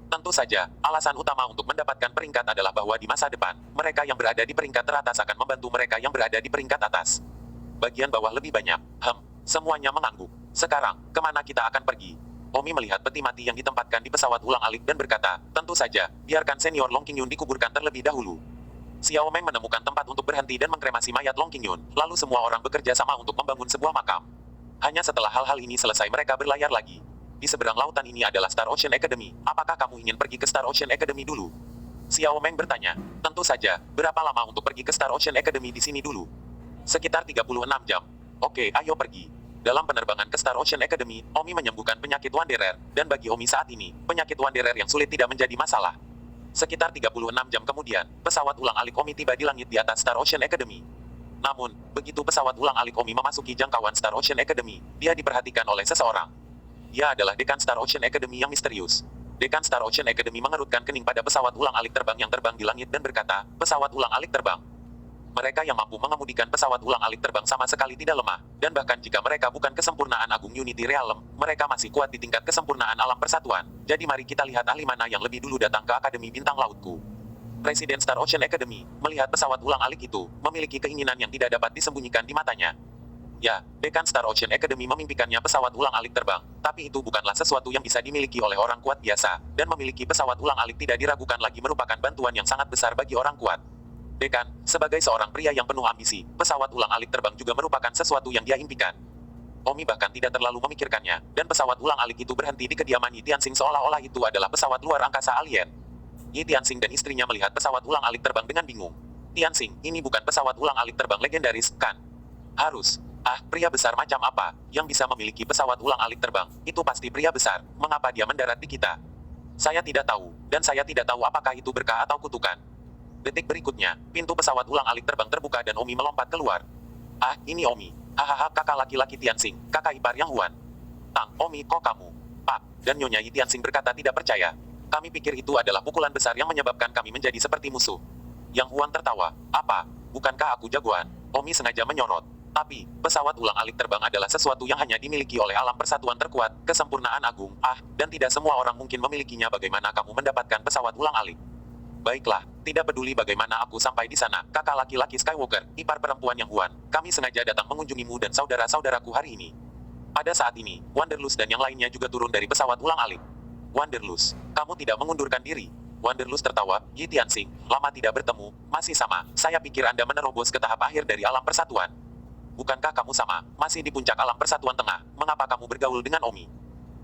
Tentu saja, alasan utama untuk mendapatkan peringkat adalah bahwa di masa depan, mereka yang berada di peringkat teratas akan membantu mereka yang berada di peringkat atas. Bagian bawah lebih banyak. Semuanya mengangguk. Sekarang, kemana kita akan pergi? Omi melihat peti mati yang ditempatkan di pesawat ulang-alik dan berkata, tentu saja, biarkan senior Long Qingyun dikuburkan terlebih dahulu. Xiao Meng menemukan tempat untuk berhenti dan mengkremasi mayat Long Qingyun, lalu semua orang bekerja sama untuk membangun sebuah makam. Hanya setelah hal-hal ini selesai mereka berlayar lagi. Di seberang lautan ini adalah Star Ocean Academy. Apakah kamu ingin pergi ke Star Ocean Academy dulu? Xiao Meng bertanya. Tentu saja, berapa lama untuk pergi ke Star Ocean Academy di sini dulu? Sekitar 36 jam. Oke, ayo pergi. Dalam penerbangan ke Star Ocean Academy, Omi menyembuhkan penyakit Wanderer, dan bagi Omi saat ini, penyakit Wanderer yang sulit tidak menjadi masalah. Sekitar 36 jam kemudian, pesawat ulang-alik Omi tiba di langit di atas Star Ocean Academy. Namun, begitu pesawat ulang-alik Omi memasuki jangkauan Star Ocean Academy, dia diperhatikan oleh seseorang. Dia adalah Dekan Star Ocean Academy yang misterius. Dekan Star Ocean Academy mengerutkan kening pada pesawat ulang-alik terbang yang terbang di langit dan berkata, pesawat ulang-alik terbang. Mereka yang mampu mengemudikan pesawat ulang-alik terbang sama sekali tidak lemah, dan bahkan jika mereka bukan kesempurnaan agung Unity Realm, mereka masih kuat di tingkat kesempurnaan alam persatuan. Jadi mari kita lihat ahli mana yang lebih dulu datang ke Akademi Bintang Lautku. Presiden Star Ocean Academy, melihat pesawat ulang-alik itu, memiliki keinginan yang tidak dapat disembunyikan di matanya. Ya, Dekan Star Ocean Academy memimpikannya pesawat ulang-alik terbang, tapi itu bukanlah sesuatu yang bisa dimiliki oleh orang kuat biasa, dan memiliki pesawat ulang-alik tidak diragukan lagi merupakan bantuan yang sangat besar bagi orang kuat. Dekan, sebagai seorang pria yang penuh ambisi, pesawat ulang-alik terbang juga merupakan sesuatu yang dia impikan. Omi bahkan tidak terlalu memikirkannya, dan pesawat ulang-alik itu berhenti di kediaman Yi Tianxing seolah-olah itu adalah pesawat luar angkasa alien. Yi Tianxing dan istrinya melihat pesawat ulang-alik terbang dengan bingung. Tianxing, ini bukan pesawat ulang-alik terbang legendaris, kan? Harus. Pria besar macam apa, yang bisa memiliki pesawat ulang-alik terbang, itu pasti pria besar, mengapa dia mendarat di kita? Saya tidak tahu, dan saya tidak tahu apakah itu berkah atau kutukan. Detik berikutnya, pintu pesawat ulang-alik terbang terbuka dan Omi melompat keluar. Ini Omi. Hahaha, kakak laki-laki Tianxing, kakak ipar Yang Huan. Omi, kok kamu? Pak, dan Nyonya Yi Tianxing berkata tidak percaya. Kami pikir itu adalah pukulan besar yang menyebabkan kami menjadi seperti musuh. Yang Huan tertawa. Apa? Bukankah aku jagoan? Omi sengaja menyorot. Tapi, pesawat ulang-alik terbang adalah sesuatu yang hanya dimiliki oleh alam persatuan terkuat, kesempurnaan agung, dan tidak semua orang mungkin memilikinya. Bagaimana kamu mendapatkan pesawat ulang-alik? Baiklah, tidak peduli bagaimana aku sampai di sana, kakak laki-laki Skywalker, ipar perempuan Yang Huan, kami sengaja datang mengunjungimu dan saudara-saudaraku hari ini. Pada saat ini, Wanderlust dan yang lainnya juga turun dari pesawat ulang-alik. Wanderlust, kamu tidak mengundurkan diri. Wanderlust tertawa. Yi Tianxing, lama tidak bertemu, masih sama. Saya pikir Anda menerobos ke tahap akhir dari alam persatuan. Bukankah kamu sama, masih di puncak alam persatuan tengah, mengapa kamu bergaul dengan Omi?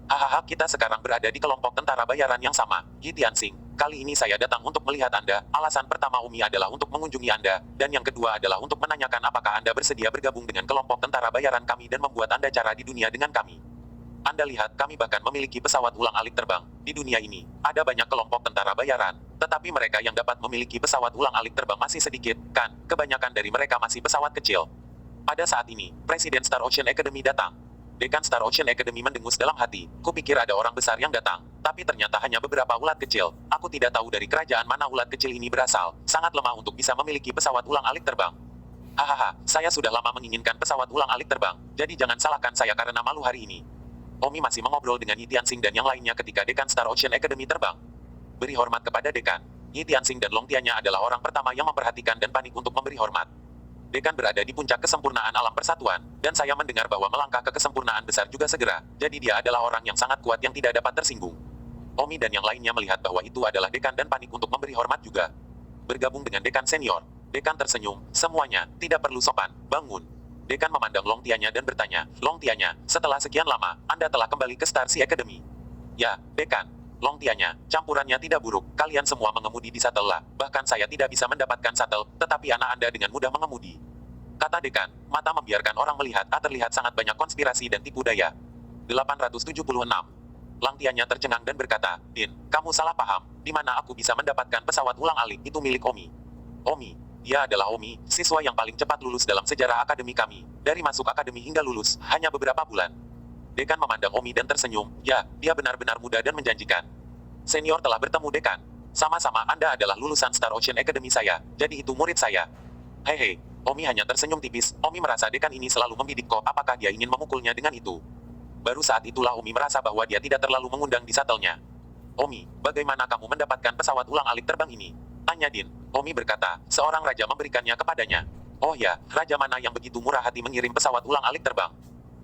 Hahaha, kita sekarang berada di kelompok tentara bayaran yang sama. Yi Tianxing, kali ini saya datang untuk melihat Anda. Alasan pertama Omi adalah untuk mengunjungi Anda, dan yang kedua adalah untuk menanyakan apakah Anda bersedia bergabung dengan kelompok tentara bayaran kami dan membuat Anda cara di dunia dengan kami. Anda lihat, kami bahkan memiliki pesawat ulang-alik terbang. Di dunia ini, ada banyak kelompok tentara bayaran, tetapi mereka yang dapat memiliki pesawat ulang-alik terbang masih sedikit, kan? Kebanyakan dari mereka masih pesawat kecil. Pada saat ini, Presiden Star Ocean Academy datang. Dekan Star Ocean Academy mendengus dalam hati. Kupikir ada orang besar yang datang, tapi ternyata hanya beberapa ulat kecil. Aku tidak tahu dari kerajaan mana ulat kecil ini berasal. Sangat lemah untuk bisa memiliki pesawat ulang-alik terbang. Hahaha, saya sudah lama menginginkan pesawat ulang-alik terbang, jadi jangan salahkan saya karena malu hari ini. Omi masih mengobrol dengan Yi Tianxing dan yang lainnya ketika Dekan Star Ocean Academy terbang. Beri hormat kepada Dekan. Yi Tianxing dan Long Tianya adalah orang pertama yang memperhatikan dan panik untuk memberi hormat. Dekan berada di puncak kesempurnaan alam persatuan, dan saya mendengar bahwa melangkah ke kesempurnaan besar juga segera, jadi dia adalah orang yang sangat kuat yang tidak dapat tersinggung. Omi dan yang lainnya melihat bahwa itu adalah Dekan dan panik untuk memberi hormat juga. Bergabung dengan Dekan senior, Dekan tersenyum, semuanya, tidak perlu sopan, bangun. Dekan memandang Long Tianya dan bertanya, Long Tianya, setelah sekian lama, Anda telah kembali ke Star Sea Academy. Ya, Dekan. Long Tianya, campurannya tidak buruk, kalian semua mengemudi di shuttle lah, bahkan saya tidak bisa mendapatkan shuttle, tetapi anak Anda dengan mudah mengemudi. Kata Dekan, mata membiarkan orang melihat, terlihat sangat banyak konspirasi dan tipu daya. 876. Lang Tianya tercengang dan berkata, Din, kamu salah paham, di mana aku bisa mendapatkan pesawat ulang-alik itu milik Omi. Omi, dia adalah Omi, siswa yang paling cepat lulus dalam sejarah akademi kami, dari masuk akademi hingga lulus, hanya beberapa bulan. Dekan memandang Omi dan tersenyum, ya, dia benar-benar muda dan menjanjikan. Senior telah bertemu Dekan. Sama-sama Anda adalah lulusan Star Ocean Academy saya, jadi itu murid saya. Hehe, Omi hanya tersenyum tipis. Omi merasa Dekan ini selalu membidik kok, apakah dia ingin memukulnya dengan itu? Baru saat itulah Omi merasa bahwa dia tidak terlalu mengundang di shuttle-nya. Omi, bagaimana kamu mendapatkan pesawat ulang-alik terbang ini? Tanya Din. Omi berkata, seorang raja memberikannya kepadanya. Oh ya, raja mana yang begitu murah hati mengirim pesawat ulang-alik terbang?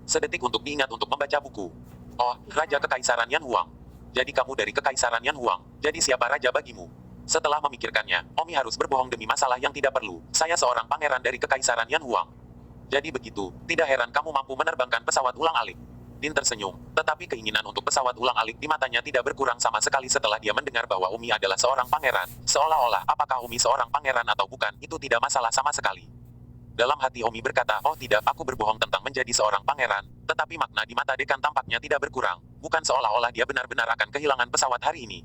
Sedetik untuk diingat untuk membaca buku. Oh, Raja Kekaisaran Yan Huang. Jadi kamu dari Kekaisaran Yan Huang. Jadi siapa raja bagimu? Setelah memikirkannya, Omi harus berbohong demi masalah yang tidak perlu. Saya seorang pangeran dari Kekaisaran Yan Huang. Jadi begitu, tidak heran kamu mampu menerbangkan pesawat ulang-alik. Din tersenyum, tetapi keinginan untuk pesawat ulang-alik di matanya tidak berkurang sama sekali setelah dia mendengar bahwa Omi adalah seorang pangeran. Seolah-olah, apakah Omi seorang pangeran atau bukan, itu tidak masalah sama sekali. Dalam hati Omi berkata, oh tidak, aku berbohong tentang menjadi seorang pangeran, tetapi makna di mata Dekan tampaknya tidak berkurang, bukan seolah-olah dia benar-benar akan kehilangan pesawat hari ini.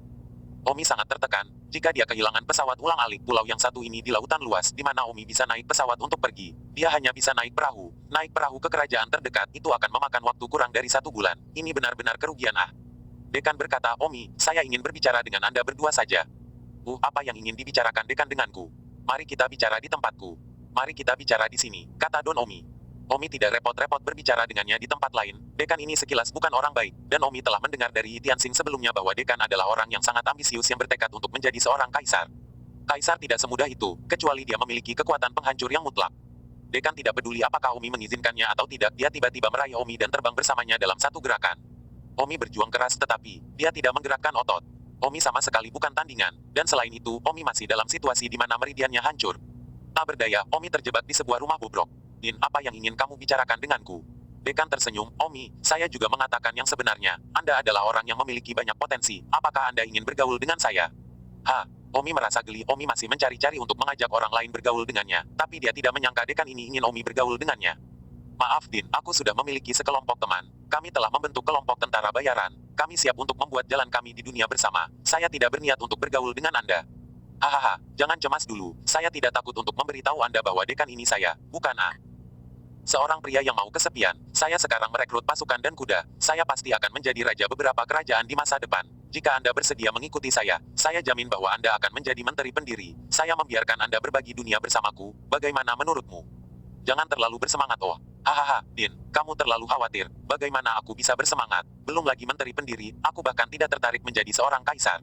Omi sangat tertekan, jika dia kehilangan pesawat ulang-alik pulau yang satu ini di lautan luas, di mana Omi bisa naik pesawat untuk pergi, dia hanya bisa naik perahu ke kerajaan terdekat, itu akan memakan waktu kurang dari 1 bulan, ini benar-benar kerugian ah. Dekan berkata, Omi, saya ingin berbicara dengan Anda berdua saja. Apa yang ingin dibicarakan Dekan denganku? Mari kita bicara di tempatku. Mari kita bicara di sini, kata Don Omi. Omi tidak repot-repot berbicara dengannya di tempat lain. Dekan ini sekilas bukan orang baik, dan Omi telah mendengar dari Yi Tianxing sebelumnya bahwa Dekan adalah orang yang sangat ambisius yang bertekad untuk menjadi seorang kaisar. Kaisar tidak semudah itu, kecuali dia memiliki kekuatan penghancur yang mutlak. Dekan tidak peduli apakah Omi mengizinkannya atau tidak, dia tiba-tiba meraih Omi dan terbang bersamanya dalam satu gerakan. Omi berjuang keras tetapi, dia tidak menggerakkan otot. Omi sama sekali bukan tandingan, dan selain itu, Omi masih dalam situasi di mana meridiannya hancur. Tak berdaya, Omi terjebak di sebuah rumah bobrok. Din, apa yang ingin kamu bicarakan denganku? Dekan tersenyum, Omi, saya juga mengatakan yang sebenarnya. Anda adalah orang yang memiliki banyak potensi. Apakah Anda ingin bergaul dengan saya? Omi merasa geli. Omi masih mencari-cari untuk mengajak orang lain bergaul dengannya. Tapi dia tidak menyangka Dekan ini ingin Omi bergaul dengannya. Maaf Din, aku sudah memiliki sekelompok teman. Kami telah membentuk kelompok tentara bayaran. Kami siap untuk membuat jalan kami di dunia bersama. Saya tidak berniat untuk bergaul dengan Anda. Hahaha, jangan cemas dulu. Saya tidak takut untuk memberitahu Anda bahwa Dekan ini saya, bukan seorang pria yang mau kesepian. Saya sekarang merekrut pasukan dan kuda. Saya pasti akan menjadi raja beberapa kerajaan di masa depan. Jika Anda bersedia mengikuti saya jamin bahwa Anda akan menjadi menteri pendiri. Saya membiarkan Anda berbagi dunia bersamaku. Bagaimana menurutmu? Jangan terlalu bersemangat Hahaha, Din, kamu terlalu khawatir. Bagaimana aku bisa bersemangat? Belum lagi menteri pendiri, aku bahkan tidak tertarik menjadi seorang kaisar.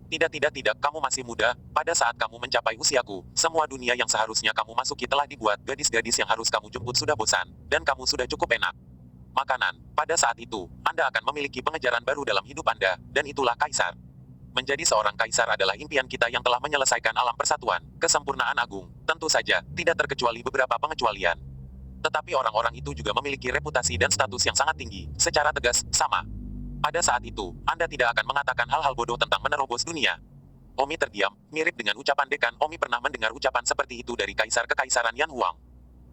Tidak, kamu masih muda. Pada saat kamu mencapai usiaku, semua dunia yang seharusnya kamu masuki telah dibuat. Gadis-gadis yang harus kamu jemput sudah bosan, dan kamu sudah cukup enak. makanan. Pada saat itu, Anda akan memiliki pengejaran baru dalam hidup Anda, dan itulah kaisar. Menjadi seorang kaisar adalah impian kita yang telah menyelesaikan alam persatuan, kesempurnaan agung. Tentu saja, tidak terkecuali beberapa pengecualian. Tetapi orang-orang itu juga memiliki reputasi dan status yang sangat tinggi, secara tegas, sama. Pada saat itu, Anda tidak akan mengatakan hal-hal bodoh tentang menerobos dunia. Omi terdiam, mirip dengan ucapan dekan. Omi pernah mendengar ucapan seperti itu dari kaisar kekaisaran Yan Huang.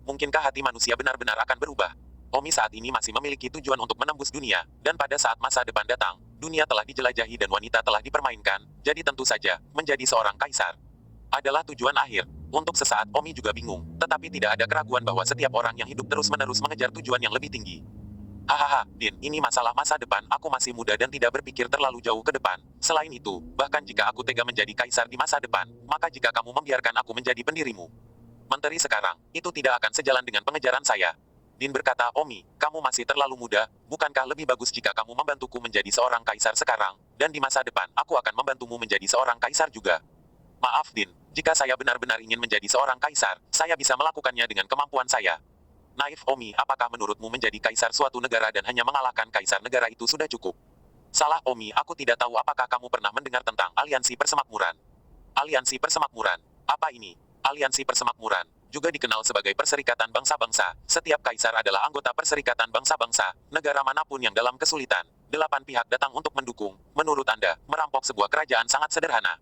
Mungkinkah hati manusia benar-benar akan berubah? Omi saat ini masih memiliki tujuan untuk menembus dunia, dan pada saat masa depan datang, dunia telah dijelajahi dan wanita telah dipermainkan, jadi tentu saja, menjadi seorang kaisar adalah tujuan akhir. Untuk sesaat, Omi juga bingung, tetapi tidak ada keraguan bahwa setiap orang yang hidup terus-menerus mengejar tujuan yang lebih tinggi. Hahaha, Din, ini masalah masa depan, aku masih muda dan tidak berpikir terlalu jauh ke depan. Selain itu, bahkan jika aku tega menjadi kaisar di masa depan, maka jika kamu membiarkan aku menjadi pendirimu, menteri sekarang, itu tidak akan sejalan dengan pengejaran saya. Din berkata, Omi, kamu masih terlalu muda, bukankah lebih bagus jika kamu membantuku menjadi seorang kaisar sekarang, dan di masa depan, aku akan membantumu menjadi seorang kaisar juga. Maaf, Din, jika saya benar-benar ingin menjadi seorang kaisar, saya bisa melakukannya dengan kemampuan saya. Naif Omi, apakah menurutmu menjadi kaisar suatu negara dan hanya mengalahkan kaisar negara itu sudah cukup? Salah Omi, aku tidak tahu apakah kamu pernah mendengar tentang Aliansi Persemakmuran. Aliansi Persemakmuran, apa ini? Aliansi Persemakmuran, juga dikenal sebagai Perserikatan Bangsa-Bangsa. Setiap kaisar adalah anggota Perserikatan Bangsa-Bangsa, negara manapun yang dalam kesulitan. 8 pihak datang untuk mendukung. Menurut Anda, merampok sebuah kerajaan sangat sederhana.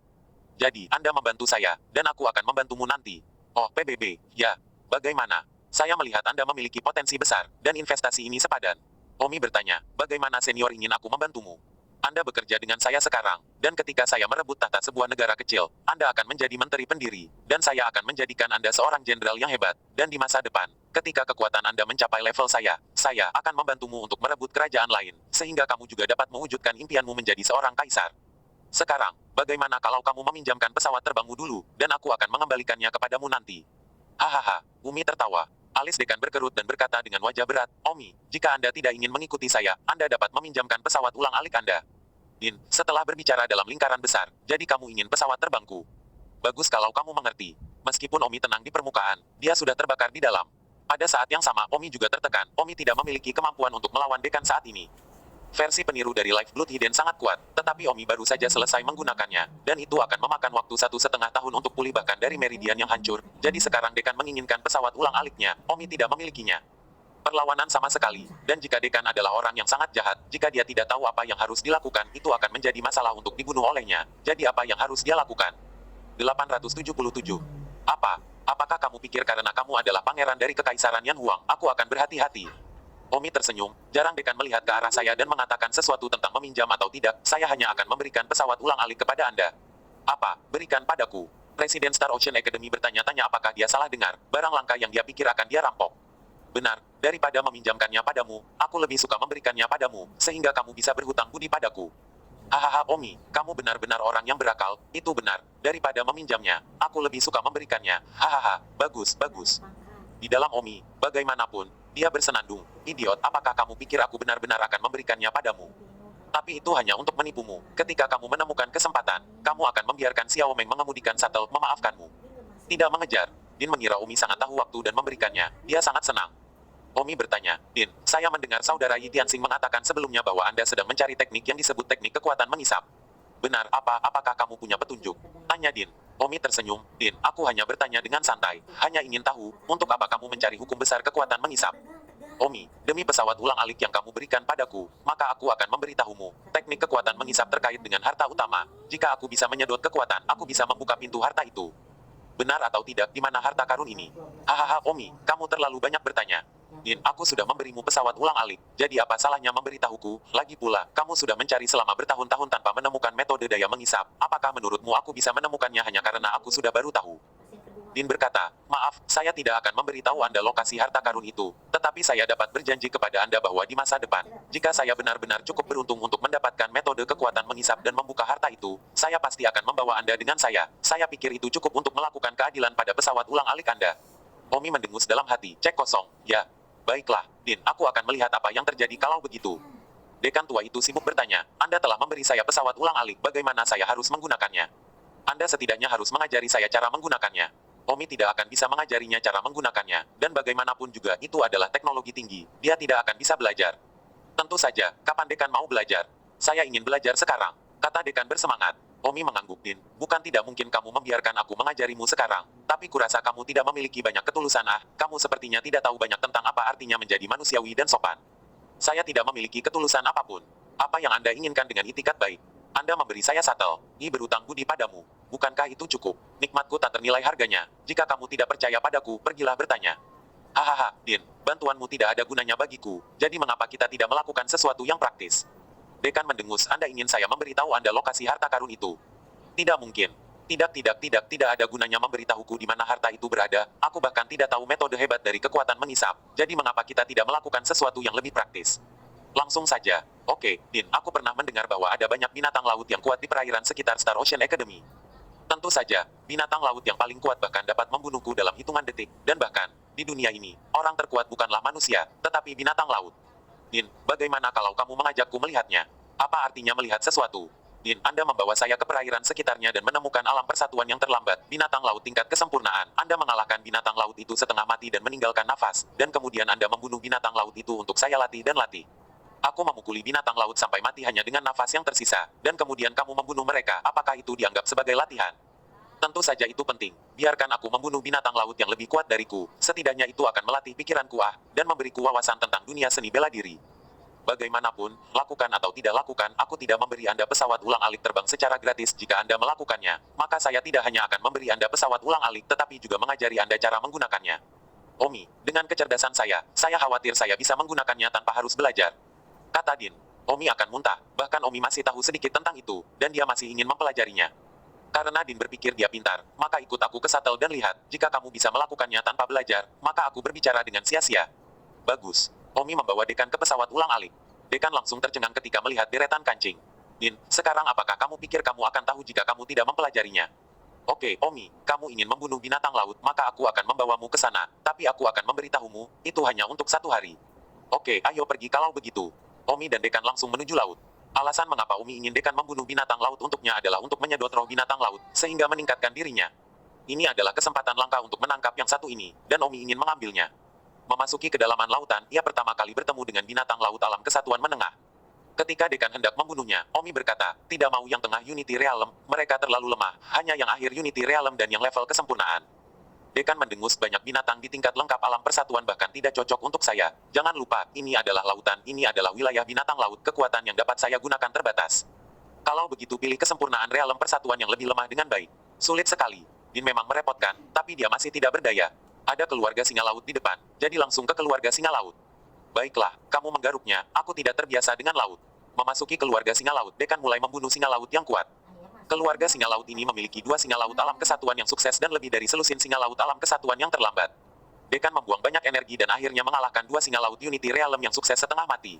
Jadi, Anda membantu saya, dan aku akan membantumu nanti. Oh, PBB, ya. Bagaimana? Saya melihat Anda memiliki potensi besar, dan investasi ini sepadan. Omi bertanya, bagaimana senior ingin aku membantumu? Anda bekerja dengan saya sekarang, dan ketika saya merebut tahta sebuah negara kecil, Anda akan menjadi menteri pendiri, dan saya akan menjadikan Anda seorang jenderal yang hebat, dan di masa depan, ketika kekuatan Anda mencapai level saya akan membantumu untuk merebut kerajaan lain, sehingga kamu juga dapat mewujudkan impianmu menjadi seorang kaisar. Sekarang, bagaimana kalau kamu meminjamkan pesawat terbangmu dulu, dan aku akan mengembalikannya kepadamu nanti? Hahaha, Umi tertawa. Alis dekan berkerut dan berkata dengan wajah berat, Omi, jika Anda tidak ingin mengikuti saya, Anda dapat meminjamkan pesawat ulang-alik Anda. Din, setelah berbicara dalam lingkaran besar, jadi kamu ingin pesawat terbangku. Bagus kalau kamu mengerti. Meskipun Omi tenang di permukaan, dia sudah terbakar di dalam. Pada saat yang sama, Omi juga tertekan. Omi tidak memiliki kemampuan untuk melawan dekan saat ini. Versi peniru dari Life Blood Hidden sangat kuat, tetapi Omi baru saja selesai menggunakannya, dan itu akan memakan waktu 1,5 tahun untuk pulih bahkan dari meridian yang hancur. Jadi sekarang dekan menginginkan pesawat ulang-aliknya, Omi tidak memilikinya. Perlawanan sama sekali, dan jika dekan adalah orang yang sangat jahat, jika dia tidak tahu apa yang harus dilakukan, itu akan menjadi masalah untuk dibunuh olehnya. Jadi apa yang harus dia lakukan? 877. Apa? Apakah kamu pikir karena kamu adalah pangeran dari kekaisaran Yan Huang, aku akan berhati-hati? Omi tersenyum, jarang dekan melihat ke arah saya dan mengatakan sesuatu tentang meminjam atau tidak, saya hanya akan memberikan pesawat ulang-alik kepada Anda. Apa? Berikan padaku. Presiden Star Ocean Academy bertanya-tanya apakah dia salah dengar, barang langka yang dia pikir akan dia rampok. Benar, daripada meminjamkannya padamu, aku lebih suka memberikannya padamu, sehingga kamu bisa berhutang budi padaku. Hahaha Omi, kamu benar-benar orang yang berakal, itu benar, daripada meminjamnya, aku lebih suka memberikannya, hahaha, bagus, bagus. Di dalam Omi, bagaimanapun, dia bersenandung, idiot, apakah kamu pikir aku benar-benar akan memberikannya padamu? Tapi itu hanya untuk menipumu, ketika kamu menemukan kesempatan, kamu akan membiarkan Xiao Meng mengemudikan shuttle memaafkanmu. Tidak mengejar, Din mengira Omi sangat tahu waktu dan memberikannya, dia sangat senang. Omi bertanya, Din, saya mendengar saudara Yi Tianxing mengatakan sebelumnya bahwa Anda sedang mencari teknik yang disebut teknik kekuatan mengisap. Benar, apakah kamu punya petunjuk? Tanya Din. Omi tersenyum, Din, aku hanya bertanya dengan santai, hanya ingin tahu, untuk apa kamu mencari hukum besar kekuatan mengisap? Omi, demi pesawat ulang-alik yang kamu berikan padaku, maka aku akan memberitahumu, teknik kekuatan mengisap terkait dengan harta utama, jika aku bisa menyedot kekuatan, aku bisa membuka pintu harta itu. Benar atau tidak, di mana harta karun ini? Hahaha Omi, kamu terlalu banyak bertanya. Din, aku sudah memberimu pesawat ulang-alik, jadi apa salahnya memberitahuku? Lagi pula, kamu sudah mencari selama bertahun-tahun tanpa menemukan metode daya mengisap. Apakah menurutmu aku bisa menemukannya hanya karena aku sudah baru tahu? Din berkata, maaf, saya tidak akan memberitahu Anda lokasi harta karun itu, tetapi saya dapat berjanji kepada Anda bahwa di masa depan, jika saya benar-benar cukup beruntung untuk mendapatkan metode kekuatan mengisap dan membuka harta itu, saya pasti akan membawa Anda dengan saya. Saya pikir itu cukup untuk melakukan keadilan pada pesawat ulang-alik Anda. Omi mendengus dalam hati, cek kosong, ya. Baiklah, Din, aku akan melihat apa yang terjadi kalau begitu. Dekan tua itu sibuk bertanya, Anda telah memberi saya pesawat ulang-alik, bagaimana saya harus menggunakannya? Anda setidaknya harus mengajari saya cara menggunakannya. Omi tidak akan bisa mengajarinya cara menggunakannya, dan bagaimanapun juga itu adalah teknologi tinggi, dia tidak akan bisa belajar. Tentu saja, kapan dekan mau belajar? Saya ingin belajar sekarang, kata dekan bersemangat. Omi mengangguk, Din. Bukan tidak mungkin kamu membiarkan aku mengajarimu sekarang, tapi kurasa kamu tidak memiliki banyak ketulusan. Kamu sepertinya tidak tahu banyak tentang apa artinya menjadi manusiawi dan sopan. Saya tidak memiliki ketulusan apapun. Apa yang Anda inginkan dengan itikat baik? Anda memberi saya satel, berutang budi padamu. Bukankah itu cukup? Nikmatku tak ternilai harganya. Jika kamu tidak percaya padaku, pergilah bertanya. Hahaha, Din, bantuanmu tidak ada gunanya bagiku, jadi mengapa kita tidak melakukan sesuatu yang praktis? Dekan mendengus, Anda ingin saya memberitahu Anda lokasi harta karun itu? Tidak mungkin. Tidak ada gunanya memberitahuku di mana harta itu berada, aku bahkan tidak tahu metode hebat dari kekuatan mengisap, jadi mengapa kita tidak melakukan sesuatu yang lebih praktis? Langsung saja. Oke, Din, aku pernah mendengar bahwa ada banyak binatang laut yang kuat di perairan sekitar Star Ocean Academy. Tentu saja, binatang laut yang paling kuat bahkan dapat membunuhku dalam hitungan detik, dan bahkan, di dunia ini, orang terkuat bukanlah manusia, tetapi binatang laut. Din, bagaimana kalau kamu mengajakku melihatnya? Apa artinya melihat sesuatu? Din, Anda membawa saya ke perairan sekitarnya dan menemukan alam persatuan yang terlambat, binatang laut tingkat kesempurnaan. Anda mengalahkan binatang laut itu setengah mati dan meninggalkan nafas, dan kemudian Anda membunuh binatang laut itu untuk saya latih dan latih. Aku memukuli binatang laut sampai mati hanya dengan nafas yang tersisa, dan kemudian kamu membunuh mereka. Apakah itu dianggap sebagai latihan? Tentu saja itu penting. Biarkan aku membunuh binatang laut yang lebih kuat dariku. Setidaknya itu akan melatih pikiranku dan memberiku wawasan tentang dunia seni bela diri. Bagaimanapun, lakukan atau tidak lakukan, aku tidak memberi Anda pesawat ulang-alik terbang secara gratis. Jika Anda melakukannya, maka saya tidak hanya akan memberi Anda pesawat ulang-alik, tetapi juga mengajari Anda cara menggunakannya. Omi, dengan kecerdasan saya khawatir saya bisa menggunakannya tanpa harus belajar. Kata Din. Omi akan muntah, bahkan Omi masih tahu sedikit tentang itu, dan dia masih ingin mempelajarinya. Karena Din berpikir dia pintar, maka ikut aku ke shuttle dan lihat, jika kamu bisa melakukannya tanpa belajar, maka aku berbicara dengan sia-sia. Bagus. Omi membawa Dekan ke pesawat ulang-alik. Dekan langsung tercengang ketika melihat deretan kancing. Din, sekarang apakah kamu pikir kamu akan tahu jika kamu tidak mempelajarinya? Oke, Omi, kamu ingin membunuh binatang laut, maka aku akan membawamu ke sana, tapi aku akan memberitahumu, itu hanya untuk 1 hari. Oke, ayo pergi kalau begitu. Omi dan Dekan langsung menuju laut. Alasan mengapa Omi ingin Dekan membunuh binatang laut untuknya adalah untuk menyedot roh binatang laut, sehingga meningkatkan dirinya. Ini adalah kesempatan langka untuk menangkap yang satu ini, dan Omi ingin mengambilnya. Memasuki kedalaman lautan, ia pertama kali bertemu dengan binatang laut alam kesatuan menengah. Ketika Dekan hendak membunuhnya, Omi berkata, tidak mau yang tengah Unity Realm, mereka terlalu lemah, hanya yang akhir Unity Realm dan yang level kesempurnaan. Dekan mendengus, banyak binatang di tingkat lengkap alam persatuan bahkan tidak cocok untuk saya. Jangan lupa, ini adalah lautan, ini adalah wilayah binatang laut, kekuatan yang dapat saya gunakan terbatas. Kalau begitu pilih kesempurnaan realem persatuan yang lebih lemah dengan baik. Sulit sekali. Din memang merepotkan, tapi dia masih tidak berdaya. Ada keluarga singa laut di depan, jadi langsung ke keluarga singa laut. Baiklah, kamu menggaruknya, aku tidak terbiasa dengan laut. Memasuki keluarga singa laut, Dekan mulai membunuh singa laut yang kuat. Keluarga singa laut ini memiliki 2 singa laut alam kesatuan yang sukses dan lebih dari selusin singa laut alam kesatuan yang terlambat. Dekan membuang banyak energi dan akhirnya mengalahkan 2 singa laut Unity Realm yang sukses setengah mati.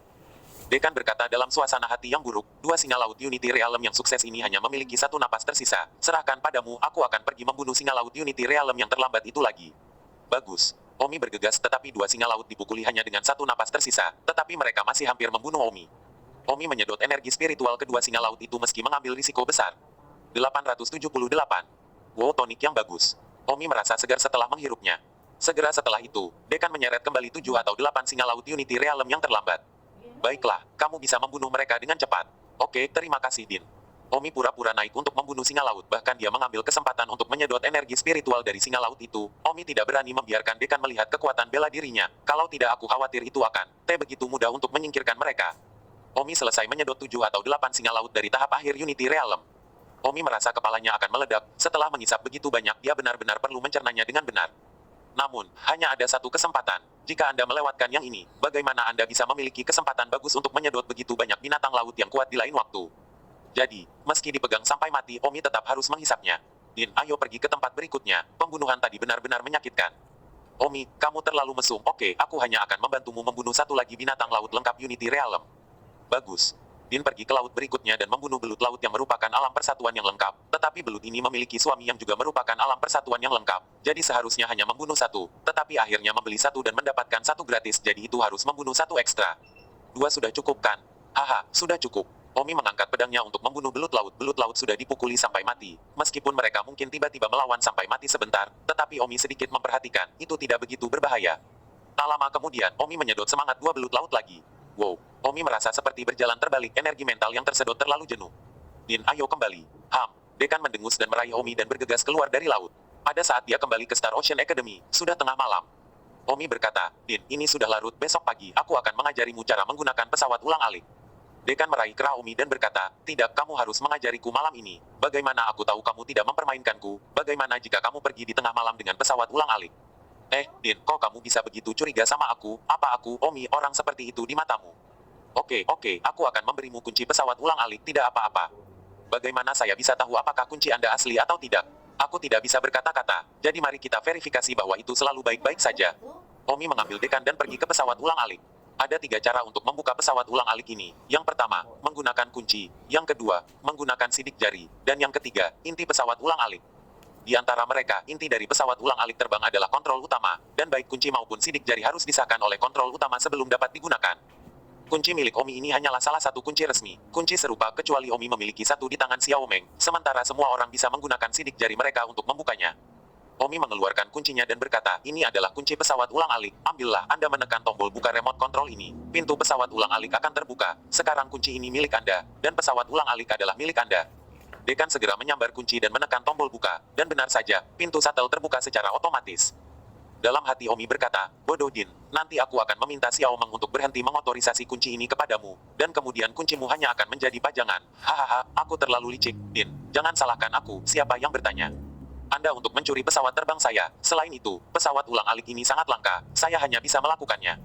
Dekan berkata dalam suasana hati yang buruk, 2 singa laut Unity Realm yang sukses ini hanya memiliki 1 napas tersisa. Serahkan padamu, aku akan pergi membunuh singa laut Unity Realm yang terlambat itu lagi. Bagus. Omi bergegas tetapi 2 singa laut dipukuli hanya dengan 1 napas tersisa, tetapi mereka masih hampir membunuh Omi. Omi menyedot energi spiritual kedua singa laut itu meski mengambil risiko besar. 878. Wow, tonik yang bagus. Omi merasa segar setelah menghirupnya. Segera setelah itu, Dekan menyeret kembali 7 atau 8 singa laut Unity Realm yang terlambat. Baiklah, kamu bisa membunuh mereka dengan cepat. Oke, terima kasih Din. Omi pura-pura naik untuk membunuh singa laut, bahkan dia mengambil kesempatan untuk menyedot energi spiritual dari singa laut itu. Omi tidak berani membiarkan Dekan melihat kekuatan bela dirinya. Kalau tidak aku khawatir itu akan begitu mudah untuk menyingkirkan mereka. Omi selesai menyedot 7 atau 8 singa laut dari tahap akhir Unity Realm. Omi merasa kepalanya akan meledak, setelah mengisap begitu banyak dia benar-benar perlu mencernanya dengan benar. Namun, hanya ada satu kesempatan. Jika Anda melewatkan yang ini, bagaimana Anda bisa memiliki kesempatan bagus untuk menyedot begitu banyak binatang laut yang kuat di lain waktu? Jadi, meski dipegang sampai mati, Omi tetap harus menghisapnya. Din, ayo pergi ke tempat berikutnya. Pembunuhan tadi benar-benar menyakitkan. Omi, kamu terlalu mesum. Oke, aku hanya akan membantumu membunuh satu lagi binatang laut lengkap Unity Realm. Bagus. Din pergi ke laut berikutnya dan membunuh belut laut yang merupakan alam persatuan yang lengkap. Tetapi belut ini memiliki suami yang juga merupakan alam persatuan yang lengkap. Jadi seharusnya hanya membunuh 1. Tetapi akhirnya membeli 1 dan mendapatkan 1 gratis. Jadi itu harus membunuh 1 ekstra. 2 sudah cukup kan? Haha, sudah cukup. Omi mengangkat pedangnya untuk membunuh belut laut. Belut laut sudah dipukuli sampai mati. Meskipun mereka mungkin tiba-tiba melawan sampai mati sebentar, tetapi Omi sedikit memperhatikan, itu tidak begitu berbahaya. Tak lama kemudian, Omi menyedot semangat dua belut laut lagi. Wow, Omi merasa seperti berjalan terbalik, energi mental yang tersedot terlalu jenuh. Din, ayo kembali. Dekan mendengus dan meraih Omi dan bergegas keluar dari laut. Pada saat dia kembali ke Star Ocean Academy, sudah tengah malam. Omi berkata, Din, ini sudah larut, besok pagi aku akan mengajarimu cara menggunakan pesawat ulang-alik. Dekan meraih kerah Omi dan berkata, tidak, kamu harus mengajariku malam ini. Bagaimana aku tahu kamu tidak mempermainkanku? Bagaimana jika kamu pergi di tengah malam dengan pesawat ulang-alik? Din, kok kamu bisa begitu curiga sama aku? Apa aku, Omi, orang seperti itu di matamu? Oke, aku akan memberimu kunci pesawat ulang-alik, tidak apa-apa. Bagaimana saya bisa tahu apakah kunci Anda asli atau tidak? Aku tidak bisa berkata-kata, jadi mari kita verifikasi bahwa itu selalu baik-baik saja. Omi mengambil dekan dan pergi ke pesawat ulang-alik. Ada 3 cara untuk membuka pesawat ulang-alik ini. Yang pertama, menggunakan kunci. Yang kedua, menggunakan sidik jari. Dan yang ketiga, inti pesawat ulang-alik. Di antara mereka, inti dari pesawat ulang-alik terbang adalah kontrol utama, dan baik kunci maupun sidik jari harus disahkan oleh kontrol utama sebelum dapat digunakan. Kunci milik Omi ini hanyalah salah satu kunci resmi. Kunci serupa kecuali Omi memiliki satu di tangan Xiao Meng, sementara semua orang bisa menggunakan sidik jari mereka untuk membukanya. Omi mengeluarkan kuncinya dan berkata, ini adalah kunci pesawat ulang-alik, ambillah. Anda menekan tombol buka remote control ini. Pintu pesawat ulang-alik akan terbuka. Sekarang kunci ini milik Anda, dan pesawat ulang-alik adalah milik Anda. Dekan segera menyambar kunci dan menekan tombol buka, dan benar saja, pintu shuttle terbuka secara otomatis. Dalam hati Omi berkata, bodoh Din, nanti aku akan meminta Xiao Meng untuk berhenti mengotorisasi kunci ini kepadamu, dan kemudian kuncimu hanya akan menjadi pajangan. Hahaha, aku terlalu licik, Din. Jangan salahkan aku, siapa yang bertanya? Anda untuk mencuri pesawat terbang saya. Selain itu, pesawat ulang-alik ini sangat langka. Saya hanya bisa melakukannya.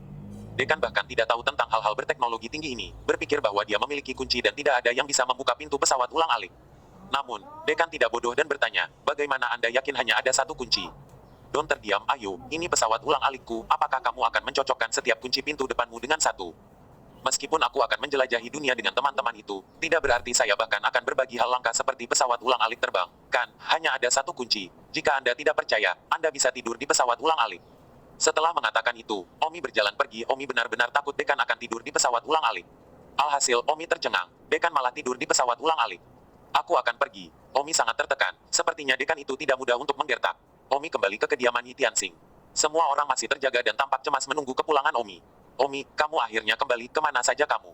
Dekan bahkan tidak tahu tentang hal-hal berteknologi tinggi ini, berpikir bahwa dia memiliki kunci dan tidak ada yang bisa membuka pintu pesawat ulang-alik. Namun, Dekan tidak bodoh dan bertanya, bagaimana Anda yakin hanya ada satu kunci? Don terdiam, ayo, ini pesawat ulang-alikku, apakah kamu akan mencocokkan setiap kunci pintu depanmu dengan satu? Meskipun aku akan menjelajahi dunia dengan teman-teman itu, tidak berarti saya bahkan akan berbagi hal langka seperti pesawat ulang-alik terbang. Kan, hanya ada satu kunci. Jika Anda tidak percaya, Anda bisa tidur di pesawat ulang-alik. Setelah mengatakan itu, Omi berjalan pergi. Omi benar-benar takut Dekan akan tidur di pesawat ulang-alik. Alhasil, Omi tercengang. Dekan malah tidur di pesawat ulang-alik. Aku akan pergi. Omi sangat tertekan. Sepertinya Dekan itu tidak mudah untuk menggertak. Omi kembali ke kediaman Yi Tianxing. Semua orang masih terjaga dan tampak cemas menunggu kepulangan Omi. Omi, kamu akhirnya kembali, kemana saja kamu?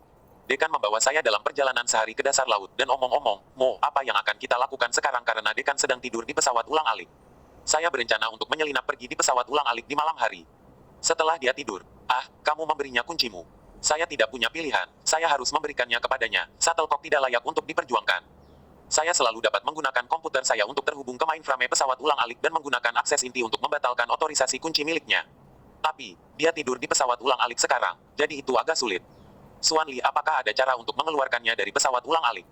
Dekan membawa saya dalam perjalanan sehari ke dasar laut, dan omong-omong, apa yang akan kita lakukan sekarang karena Dekan sedang tidur di pesawat ulang-alik? Saya berencana untuk menyelinap pergi di pesawat ulang-alik di malam hari. Setelah dia tidur, kamu memberinya kuncimu. Saya tidak punya pilihan, saya harus memberikannya kepadanya. Shuttlecock tidak layak untuk diperjuangkan. Saya selalu dapat menggunakan komputer saya untuk terhubung ke mainframe pesawat ulang-alik dan menggunakan akses inti untuk membatalkan otorisasi kunci miliknya. Tapi, dia tidur di pesawat ulang-alik sekarang, jadi itu agak sulit. Xuan Li, apakah ada cara untuk mengeluarkannya dari pesawat ulang-alik?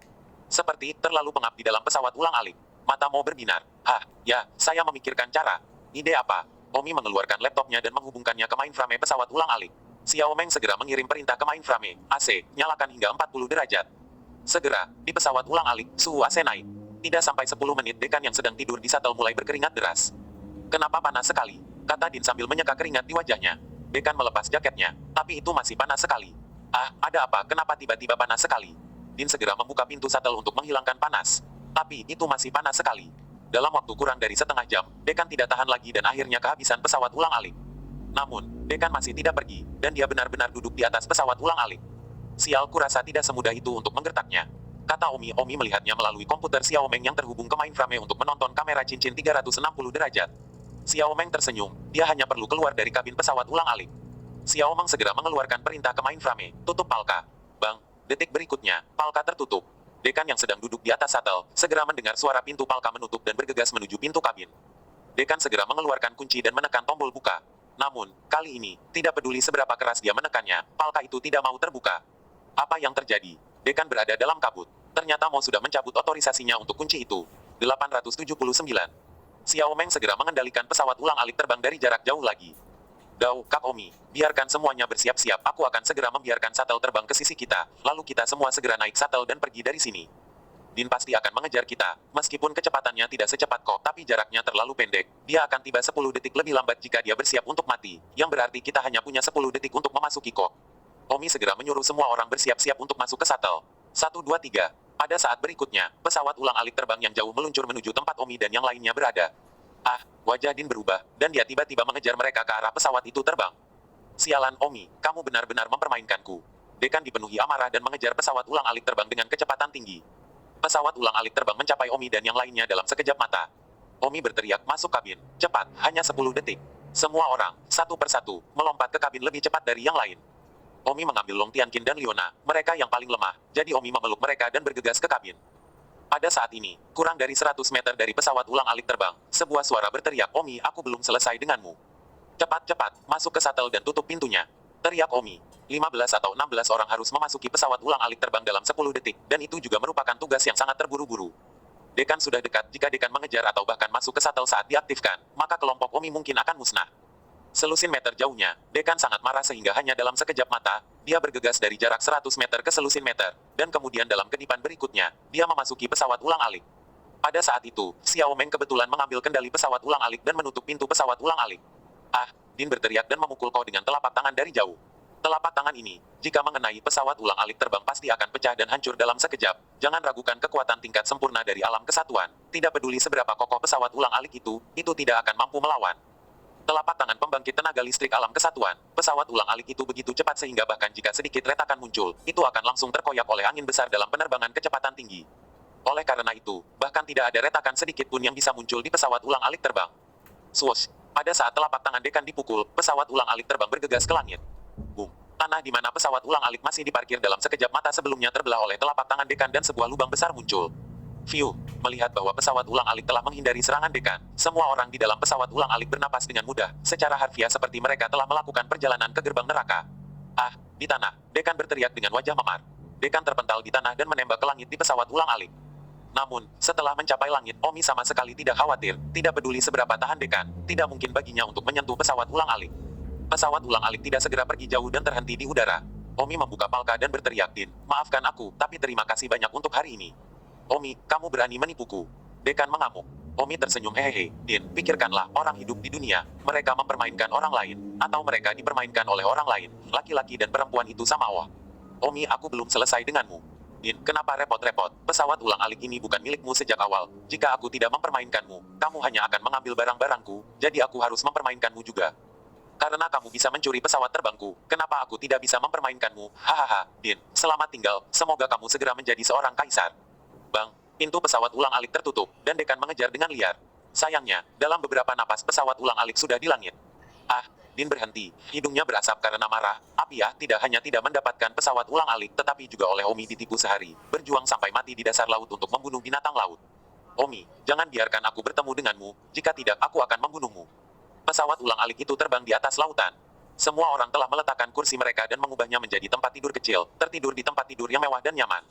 Seperti terlalu pengap di dalam pesawat ulang-alik. Mata Mo berbinar. Ya, saya memikirkan cara. Ide apa? Omi mengeluarkan laptopnya dan menghubungkannya ke mainframe pesawat ulang-alik. Xiao Meng segera mengirim perintah ke mainframe. AC, nyalakan hingga 40 derajat. Segera, di pesawat ulang-alik, suhu AC naik. Tidak sampai 10 menit Dekan yang sedang tidur di shuttle mulai berkeringat deras. Kenapa panas sekali? Kata Din sambil menyeka keringat di wajahnya. Dekan melepas jaketnya, tapi itu masih panas sekali. Ada apa? Kenapa tiba-tiba panas sekali? Din segera membuka pintu shuttle untuk menghilangkan panas. Tapi, itu masih panas sekali. Dalam waktu kurang dari setengah jam, Dekan tidak tahan lagi dan akhirnya kehabisan pesawat ulang-alik. Namun, Dekan masih tidak pergi, dan dia benar-benar duduk di atas pesawat ulang-alik. Sial, kurasa tidak semudah itu untuk menggertaknya. Kata Omi melihatnya melalui komputer Xiao Meng yang terhubung ke mainframe untuk menonton kamera cincin 360 derajat. Xiao Meng tersenyum, dia hanya perlu keluar dari kabin pesawat ulang-alik. Xiao Meng segera mengeluarkan perintah ke mainframe, tutup palka. Bang, detik berikutnya, palka tertutup. Dekan yang sedang duduk di atas shuttle, segera mendengar suara pintu palka menutup dan bergegas menuju pintu kabin. Dekan segera mengeluarkan kunci dan menekan tombol buka. Namun, kali ini, tidak peduli seberapa keras dia menekannya, palka itu tidak mau terbuka. Apa yang terjadi? Dekan berada dalam kabut. Ternyata Mo sudah mencabut otorisasinya untuk kunci itu. 879. Xiao Meng segera mengendalikan pesawat ulang-alik terbang dari jarak jauh lagi. Dao, Kak Omi, biarkan semuanya bersiap-siap. Aku akan segera membiarkan shuttle terbang ke sisi kita, lalu kita semua segera naik shuttle dan pergi dari sini. Din pasti akan mengejar kita, meskipun kecepatannya tidak secepat kok, tapi jaraknya terlalu pendek. Dia akan tiba 10 detik lebih lambat jika dia bersiap untuk mati, yang berarti kita hanya punya 10 detik untuk memasuki kok. Omi segera menyuruh semua orang bersiap-siap untuk masuk ke shuttle. 1, 2, 3. Pada saat berikutnya, pesawat ulang-alik terbang yang jauh meluncur menuju tempat Omi dan yang lainnya berada. Ah, wajah Din berubah, dan dia tiba-tiba mengejar mereka ke arah pesawat itu terbang. Sialan, Omi, kamu benar-benar mempermainkanku. Dekan dipenuhi amarah dan mengejar pesawat ulang-alik terbang dengan kecepatan tinggi. Pesawat ulang-alik terbang mencapai Omi dan yang lainnya dalam sekejap mata. Omi berteriak masuk kabin. Cepat, hanya 10 detik. Semua orang, satu persatu, melompat ke kabin lebih cepat dari yang lain. Omi mengambil Long Tianqin dan Leona, mereka yang paling lemah, jadi Omi memeluk mereka dan bergegas ke kabin. Pada saat ini, kurang dari 100 meter dari pesawat ulang-alik terbang, sebuah suara berteriak, Omi, aku belum selesai denganmu. Cepat-cepat, masuk ke shuttle dan tutup pintunya. Teriak Omi. 15 atau 16 orang harus memasuki pesawat ulang-alik terbang dalam 10 detik, dan itu juga merupakan tugas yang sangat terburu-buru. Dekan sudah dekat, jika Dekan mengejar atau bahkan masuk ke shuttle saat diaktifkan, maka kelompok Omi mungkin akan musnah. Selusin meter jauhnya, Dekan sangat marah sehingga hanya dalam sekejap mata, dia bergegas dari jarak 100 meter ke selusin meter, dan kemudian dalam kedipan berikutnya, dia memasuki pesawat ulang-alik. Pada saat itu, Xiao Meng kebetulan mengambil kendali pesawat ulang-alik dan menutup pintu pesawat ulang-alik. Ah, Din berteriak dan memukul kau dengan telapak tangan dari jauh. Telapak tangan ini, jika mengenai pesawat ulang-alik terbang pasti akan pecah dan hancur dalam sekejap. Jangan ragukan kekuatan tingkat sempurna dari alam kesatuan. Tidak peduli seberapa kokoh pesawat ulang-alik itu tidak akan mampu melawan. Telapak tangan pembangkit tenaga listrik alam kesatuan, pesawat ulang-alik itu begitu cepat sehingga bahkan jika sedikit retakan muncul, itu akan langsung terkoyak oleh angin besar dalam penerbangan kecepatan tinggi. Oleh karena itu, bahkan tidak ada retakan sedikit pun yang bisa muncul di pesawat ulang-alik terbang. Swoosh! Pada saat telapak tangan Dekan dipukul, pesawat ulang-alik terbang bergegas ke langit. Boom! Tanah di mana pesawat ulang-alik masih diparkir dalam sekejap mata sebelumnya terbelah oleh telapak tangan Dekan dan sebuah lubang besar muncul. View, melihat bahwa pesawat ulang-alik telah menghindari serangan Dekan, semua orang di dalam pesawat ulang-alik bernapas dengan mudah, secara harfiah seperti mereka telah melakukan perjalanan ke gerbang neraka. Ah, di tanah, Dekan berteriak dengan wajah memar. Dekan terpental di tanah dan menembak ke langit di pesawat ulang-alik. Namun, setelah mencapai langit, Omi sama sekali tidak khawatir, tidak peduli seberapa tahan Dekan, tidak mungkin baginya untuk menyentuh pesawat ulang-alik. Pesawat ulang-alik tidak segera pergi jauh dan terhenti di udara. Omi membuka palka dan berteriak, Din, maafkan aku, tapi terima kasih banyak untuk hari ini. Omi, kamu berani menipuku. Dekan mengamuk. Omi tersenyum, hehehe, Din, pikirkanlah, orang hidup di dunia, mereka mempermainkan orang lain, atau mereka dipermainkan oleh orang lain, laki-laki dan perempuan itu sama Allah. Omi, aku belum selesai denganmu. Din, kenapa repot-repot? Pesawat ulang-alik ini bukan milikmu sejak awal. Jika aku tidak mempermainkanmu, kamu hanya akan mengambil barang-barangku, jadi aku harus mempermainkanmu juga. Karena kamu bisa mencuri pesawat terbangku, kenapa aku tidak bisa mempermainkanmu? Hahaha, Din, selamat tinggal, semoga kamu segera menjadi seorang kaisar. Bang, pintu pesawat ulang-alik tertutup, dan Dekan mengejar dengan liar. Sayangnya, dalam beberapa napas pesawat ulang-alik sudah di langit. Ah, Din berhenti, hidungnya berasap karena marah. Apia tidak hanya tidak mendapatkan pesawat ulang-alik, tetapi juga oleh Omi ditipu sehari, berjuang sampai mati di dasar laut untuk membunuh binatang laut. Omi, jangan biarkan aku bertemu denganmu, jika tidak aku akan membunuhmu. Pesawat ulang-alik itu terbang di atas lautan. Semua orang telah meletakkan kursi mereka dan mengubahnya menjadi tempat tidur kecil, tertidur di tempat tidur yang mewah dan nyaman.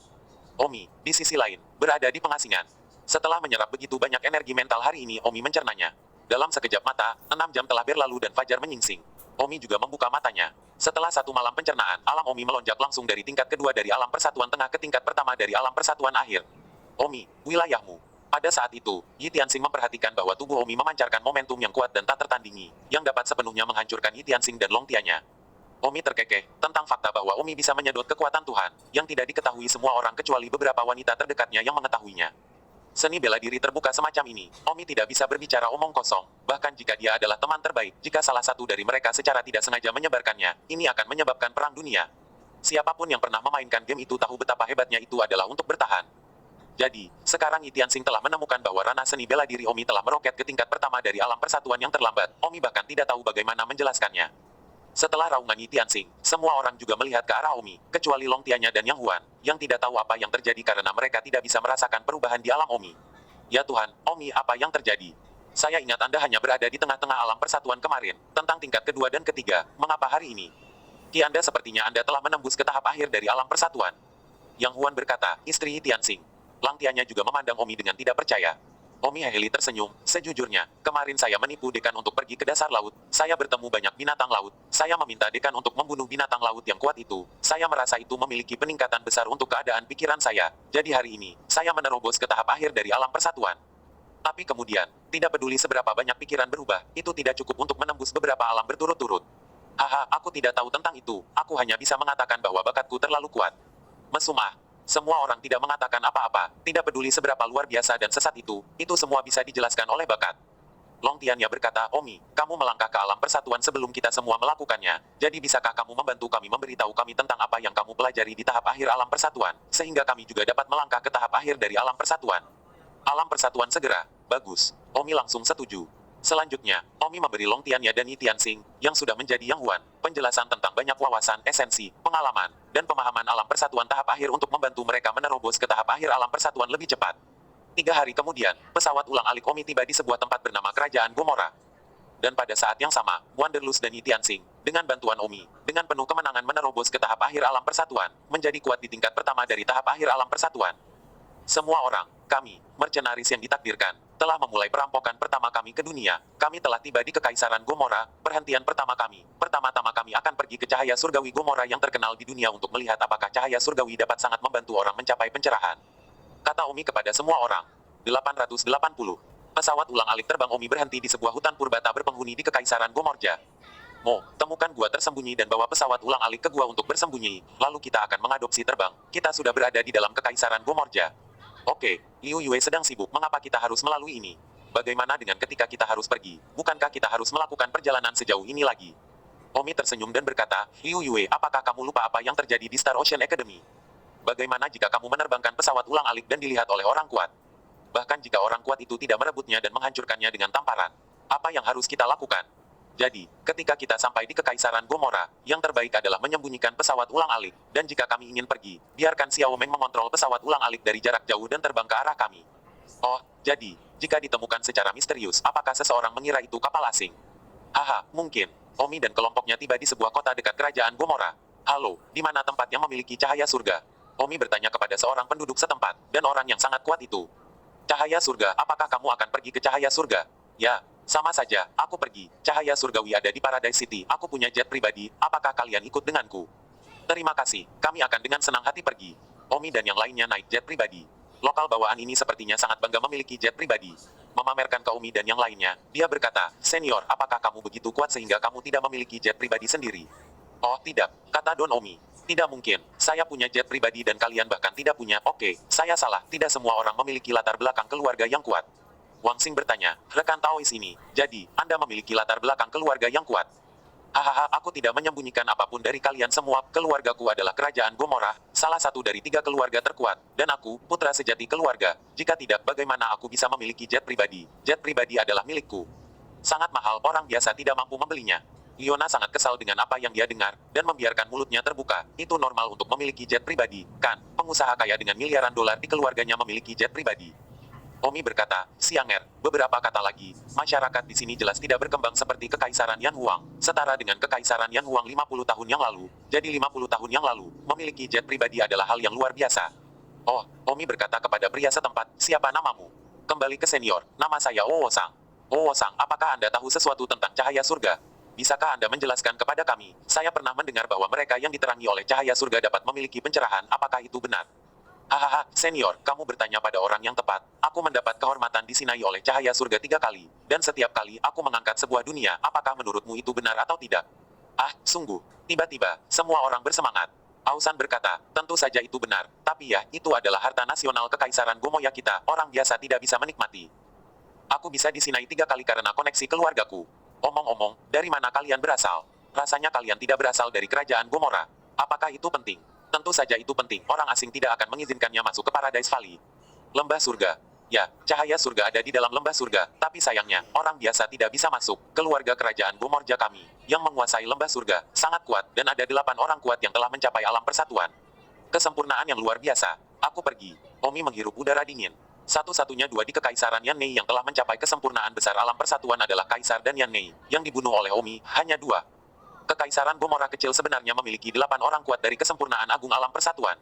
Omi, di sisi lain, berada di pengasingan. Setelah menyerap begitu banyak energi mental hari ini, Omi mencernanya. Dalam sekejap mata, 6 jam telah berlalu dan fajar menyingsing. Omi juga membuka matanya. Setelah satu malam pencernaan, alam Omi melonjak langsung dari tingkat kedua dari alam persatuan tengah ke tingkat pertama dari alam persatuan akhir. Omi, wilayahmu. Pada saat itu, Yi Tianxing memperhatikan bahwa tubuh Omi memancarkan momentum yang kuat dan tak tertandingi, yang dapat sepenuhnya menghancurkan Yi Tianxing dan Long Tianya. Omi terkekeh tentang fakta bahwa Omi bisa menyedot kekuatan Tuhan, yang tidak diketahui semua orang kecuali beberapa wanita terdekatnya yang mengetahuinya. Seni bela diri terbuka semacam ini, Omi tidak bisa berbicara omong kosong, bahkan jika dia adalah teman terbaik, jika salah satu dari mereka secara tidak sengaja menyebarkannya, ini akan menyebabkan perang dunia. Siapapun yang pernah memainkan game itu tahu betapa hebatnya itu adalah untuk bertahan. Jadi, sekarang Yi Tianxing telah menemukan bahwa ranah seni bela diri Omi telah meroket ke tingkat pertama dari alam persatuan yang terlambat, Omi bahkan tidak tahu bagaimana menjelaskannya. Setelah raungan Yi Tianxing, semua orang juga melihat ke arah Omi, kecuali Long Tianya dan Yang Huan, yang tidak tahu apa yang terjadi karena mereka tidak bisa merasakan perubahan di alam Omi. Ya Tuhan, Omi, apa yang terjadi? Saya ingat Anda hanya berada di tengah-tengah alam persatuan kemarin, tentang tingkat kedua dan ketiga, mengapa hari ini? Ki Anda sepertinya Anda telah menembus ke tahap akhir dari alam persatuan. Yang Huan berkata, istri Yi Tianxing. Lang Tianya juga memandang Omi dengan tidak percaya. Omi Heli tersenyum, sejujurnya, kemarin saya menipu Dekan untuk pergi ke dasar laut, saya bertemu banyak binatang laut, saya meminta Dekan untuk membunuh binatang laut yang kuat itu, saya merasa itu memiliki peningkatan besar untuk keadaan pikiran saya, jadi hari ini, saya menerobos ke tahap akhir dari alam persatuan. Tapi kemudian, tidak peduli seberapa banyak pikiran berubah, itu tidak cukup untuk menembus beberapa alam berturut-turut. Haha, aku tidak tahu tentang itu, aku hanya bisa mengatakan bahwa bakatku terlalu kuat. Mesum ah. Semua orang tidak mengatakan apa-apa, tidak peduli seberapa luar biasa dan sesat itu semua bisa dijelaskan oleh bakat. Long Tianya berkata, Omi, kamu melangkah ke alam persatuan sebelum kita semua melakukannya. Jadi bisakah kamu membantu kami memberitahu kami tentang apa yang kamu pelajari di tahap akhir alam persatuan, sehingga kami juga dapat melangkah ke tahap akhir dari alam persatuan. Alam persatuan segera. Bagus. Omi langsung setuju. Selanjutnya, Omi memberi Long Tianya dan Yi Tianxing, yang sudah menjadi Yang Huan, penjelasan tentang banyak wawasan, esensi, pengalaman, dan pemahaman alam persatuan tahap akhir untuk membantu mereka menerobos ke tahap akhir alam persatuan lebih cepat. 3 hari kemudian, pesawat ulang-alik Omi tiba di sebuah tempat bernama Kerajaan Gomora. Dan pada saat yang sama, Wanderlust dan Yi Tianxing, dengan bantuan Omi, dengan penuh kemenangan menerobos ke tahap akhir alam persatuan, menjadi kuat di tingkat pertama dari tahap akhir alam persatuan. Semua orang, kami, mercenaris yang ditakdirkan, telah memulai perampokan pertama kami ke dunia. Kami telah tiba di Kekaisaran Gomora, perhentian pertama kami. Pertama-tama kami akan pergi ke cahaya surgawi Gomora yang terkenal di dunia untuk melihat apakah cahaya surgawi dapat sangat membantu orang mencapai pencerahan. Kata Omi kepada semua orang. 880. Pesawat ulang-alik terbang Omi berhenti di sebuah hutan purbata berpenghuni di Kekaisaran Gomorja. Mo, temukan gua tersembunyi dan bawa pesawat ulang-alik ke gua untuk bersembunyi, lalu kita akan mengadopsi terbang. Kita sudah berada di dalam Kekaisaran Gomorja. Oke, Liu Yue sedang sibuk, mengapa kita harus melalui ini? Bagaimana dengan ketika kita harus pergi? Bukankah kita harus melakukan perjalanan sejauh ini lagi? Omi tersenyum dan berkata, Liu Yue, apakah kamu lupa apa yang terjadi di Star Ocean Academy? Bagaimana jika kamu menerbangkan pesawat ulang-alik dan dilihat oleh orang kuat? Bahkan jika orang kuat itu tidak merebutnya dan menghancurkannya dengan tamparan. Apa yang harus kita lakukan? Jadi, ketika kita sampai di Kekaisaran Gomora, yang terbaik adalah menyembunyikan pesawat ulang-alik. Dan jika kami ingin pergi, biarkan Xiao Meng mengontrol pesawat ulang-alik dari jarak jauh dan terbang ke arah kami. Oh, jadi, jika ditemukan secara misterius, apakah seseorang mengira itu kapal asing? Haha, mungkin. Omi dan kelompoknya tiba di sebuah kota dekat kerajaan Gomora. Halo, di mana tempat yang memiliki cahaya surga? Omi bertanya kepada seorang penduduk setempat, dan orang yang sangat kuat itu. Cahaya surga, apakah kamu akan pergi ke cahaya surga? Ya, sama saja, aku pergi. Cahaya surgawi ada di Paradise City, aku punya jet pribadi, apakah kalian ikut denganku? Terima kasih, kami akan dengan senang hati pergi. Omi dan yang lainnya naik jet pribadi. Lokal bawaan ini sepertinya sangat bangga memiliki jet pribadi. Memamerkan ke Omi dan yang lainnya, dia berkata, Senior, apakah kamu begitu kuat sehingga kamu tidak memiliki jet pribadi sendiri? Oh tidak, kata Don Omi. Tidak mungkin, saya punya jet pribadi dan kalian bahkan tidak punya. Oke, saya salah, tidak semua orang memiliki latar belakang keluarga yang kuat. Wang Xing bertanya, rekan Taois ini, jadi, Anda memiliki latar belakang keluarga yang kuat? Hahaha, aku tidak menyembunyikan apapun dari kalian semua, keluargaku adalah kerajaan Gomora, salah satu dari 3 keluarga terkuat, dan aku, putra sejati keluarga, jika tidak bagaimana aku bisa memiliki jet pribadi? Jet pribadi adalah milikku. Sangat mahal, orang biasa tidak mampu membelinya. Liona sangat kesal dengan apa yang dia dengar, dan membiarkan mulutnya terbuka. Itu normal untuk memiliki jet pribadi, kan? Pengusaha kaya dengan miliaran dolar di keluarganya memiliki jet pribadi. Omi berkata, Sianger, beberapa kata lagi, masyarakat di sini jelas tidak berkembang seperti Kekaisaran Yan Huang, setara dengan Kekaisaran Yan Huang 50 tahun yang lalu. Jadi 50 tahun yang lalu, memiliki jet pribadi adalah hal yang luar biasa. Oh, Omi berkata kepada pria setempat, siapa namamu? Kembali ke senior, nama saya Owo Sang. Owo Sang, apakah Anda tahu sesuatu tentang cahaya surga? Bisakah Anda menjelaskan kepada kami? Saya pernah mendengar bahwa mereka yang diterangi oleh cahaya surga dapat memiliki pencerahan, apakah itu benar? Hahaha, senior, kamu bertanya pada orang yang tepat. Aku mendapat kehormatan disinai oleh cahaya surga 3 kali, dan setiap kali aku mengangkat sebuah dunia, apakah menurutmu itu benar atau tidak? Ah, sungguh. Tiba-tiba, semua orang bersemangat. Ausan berkata, tentu saja itu benar, tapi ya, itu adalah harta nasional Kekaisaran Gomoya kita, orang biasa tidak bisa menikmati. Aku bisa disinai 3 kali karena koneksi keluargaku. Omong-omong, dari mana kalian berasal? Rasanya kalian tidak berasal dari kerajaan Gomora. Apakah itu penting? Tentu saja itu penting. Orang asing tidak akan mengizinkannya masuk ke Paradise Valley. Lembah surga. Ya, cahaya surga ada di dalam lembah surga, tapi sayangnya, orang biasa tidak bisa masuk. Keluarga kerajaan Gomorja kami, yang menguasai lembah surga, sangat kuat, dan ada 8 orang kuat yang telah mencapai alam persatuan. Kesempurnaan yang luar biasa. Aku pergi. Omi menghirup udara dingin. Satu-satunya 2 di Kekaisaran Yan Nei yang telah mencapai kesempurnaan besar alam persatuan adalah Kaisar dan Yan Nei, yang dibunuh oleh Omi, hanya 2. Kekaisaran Gomora kecil sebenarnya memiliki 8 orang kuat dari kesempurnaan agung alam persatuan.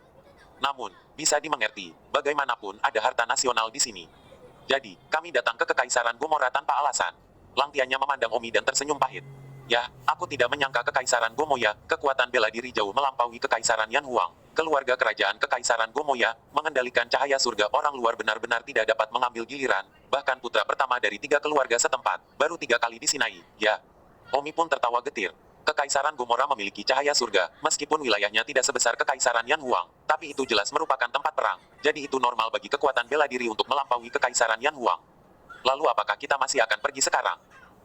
Namun, bisa dimengerti, bagaimanapun ada harta nasional di sini. Jadi, kami datang ke Kekaisaran Gomora tanpa alasan. Langtianya memandang Omi dan tersenyum pahit. Ya, aku tidak menyangka Kekaisaran Gomoya, kekuatan bela diri jauh melampaui Kekaisaran Yan Huang. Keluarga kerajaan Kekaisaran Gomoya, mengendalikan cahaya surga orang luar benar-benar tidak dapat mengambil giliran. Bahkan putra pertama dari 3 keluarga setempat, baru 3 kali disinai. Ya. Omi pun tertawa getir. Kekaisaran Gomora memiliki cahaya surga, meskipun wilayahnya tidak sebesar Kekaisaran Yan Huang, tapi itu jelas merupakan tempat perang, jadi itu normal bagi kekuatan bela diri untuk melampaui Kekaisaran Yan Huang. Lalu apakah kita masih akan pergi sekarang?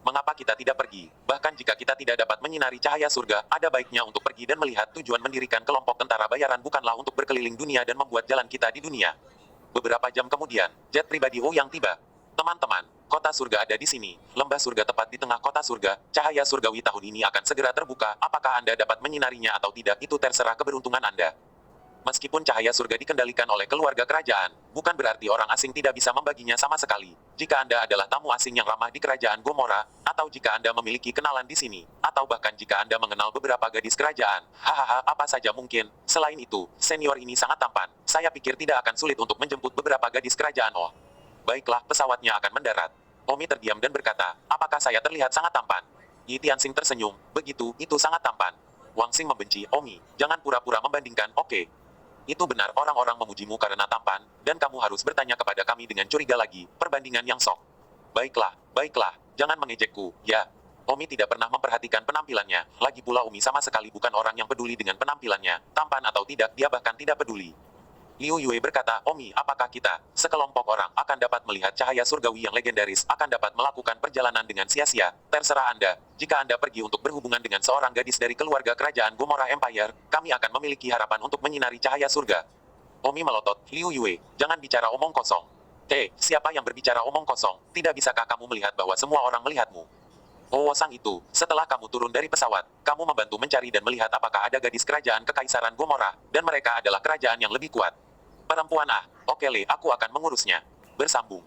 Mengapa kita tidak pergi? Bahkan jika kita tidak dapat menyinari cahaya surga, ada baiknya untuk pergi dan melihat tujuan mendirikan kelompok tentara bayaran bukanlah untuk berkeliling dunia dan membuat jalan kita di dunia. Beberapa jam kemudian, jet pribadi Yang tiba. Teman-teman, kota surga ada di sini, lembah surga tepat di tengah kota surga, cahaya surgawi tahun ini akan segera terbuka, apakah Anda dapat menyinarinya atau tidak itu terserah keberuntungan Anda. Meskipun cahaya surga dikendalikan oleh keluarga kerajaan, bukan berarti orang asing tidak bisa membaginya sama sekali. Jika Anda adalah tamu asing yang ramah di kerajaan Gomora, atau jika Anda memiliki kenalan di sini, atau bahkan jika Anda mengenal beberapa gadis kerajaan, hahaha, apa saja mungkin. Selain itu, senior ini sangat tampan. Saya pikir tidak akan sulit untuk menjemput beberapa gadis kerajaan. Oh, baiklah, pesawatnya akan mendarat. Omi terdiam dan berkata, apakah saya terlihat sangat tampan? Yi Tianxing tersenyum, begitu, itu sangat tampan. Wang Xing membenci, Omi, jangan pura-pura membandingkan, oke. Itu benar orang-orang memujimu karena tampan, dan kamu harus bertanya kepada kami dengan curiga lagi, perbandingan yang sok. Baiklah, jangan mengejekku, ya. Omi tidak pernah memperhatikan penampilannya, lagi pula Omi sama sekali bukan orang yang peduli dengan penampilannya, tampan atau tidak, dia bahkan tidak peduli. Liu Yue berkata, Omi, apakah kita, sekelompok orang, akan dapat melihat cahaya surgawi yang legendaris, akan dapat melakukan perjalanan dengan sia-sia? Terserah Anda, jika Anda pergi untuk berhubungan dengan seorang gadis dari keluarga kerajaan Gomora Empire, kami akan memiliki harapan untuk menyinari cahaya surga. Omi melotot, Liu Yue, jangan bicara omong kosong. Siapa yang berbicara omong kosong? Tidak bisakah kamu melihat bahwa semua orang melihatmu? Oh, sang itu, setelah kamu turun dari pesawat, kamu membantu mencari dan melihat apakah ada gadis kerajaan Kekaisaran Gomora, dan mereka adalah kerajaan yang lebih kuat. Perempuan oke Le, aku akan mengurusnya. Bersambung.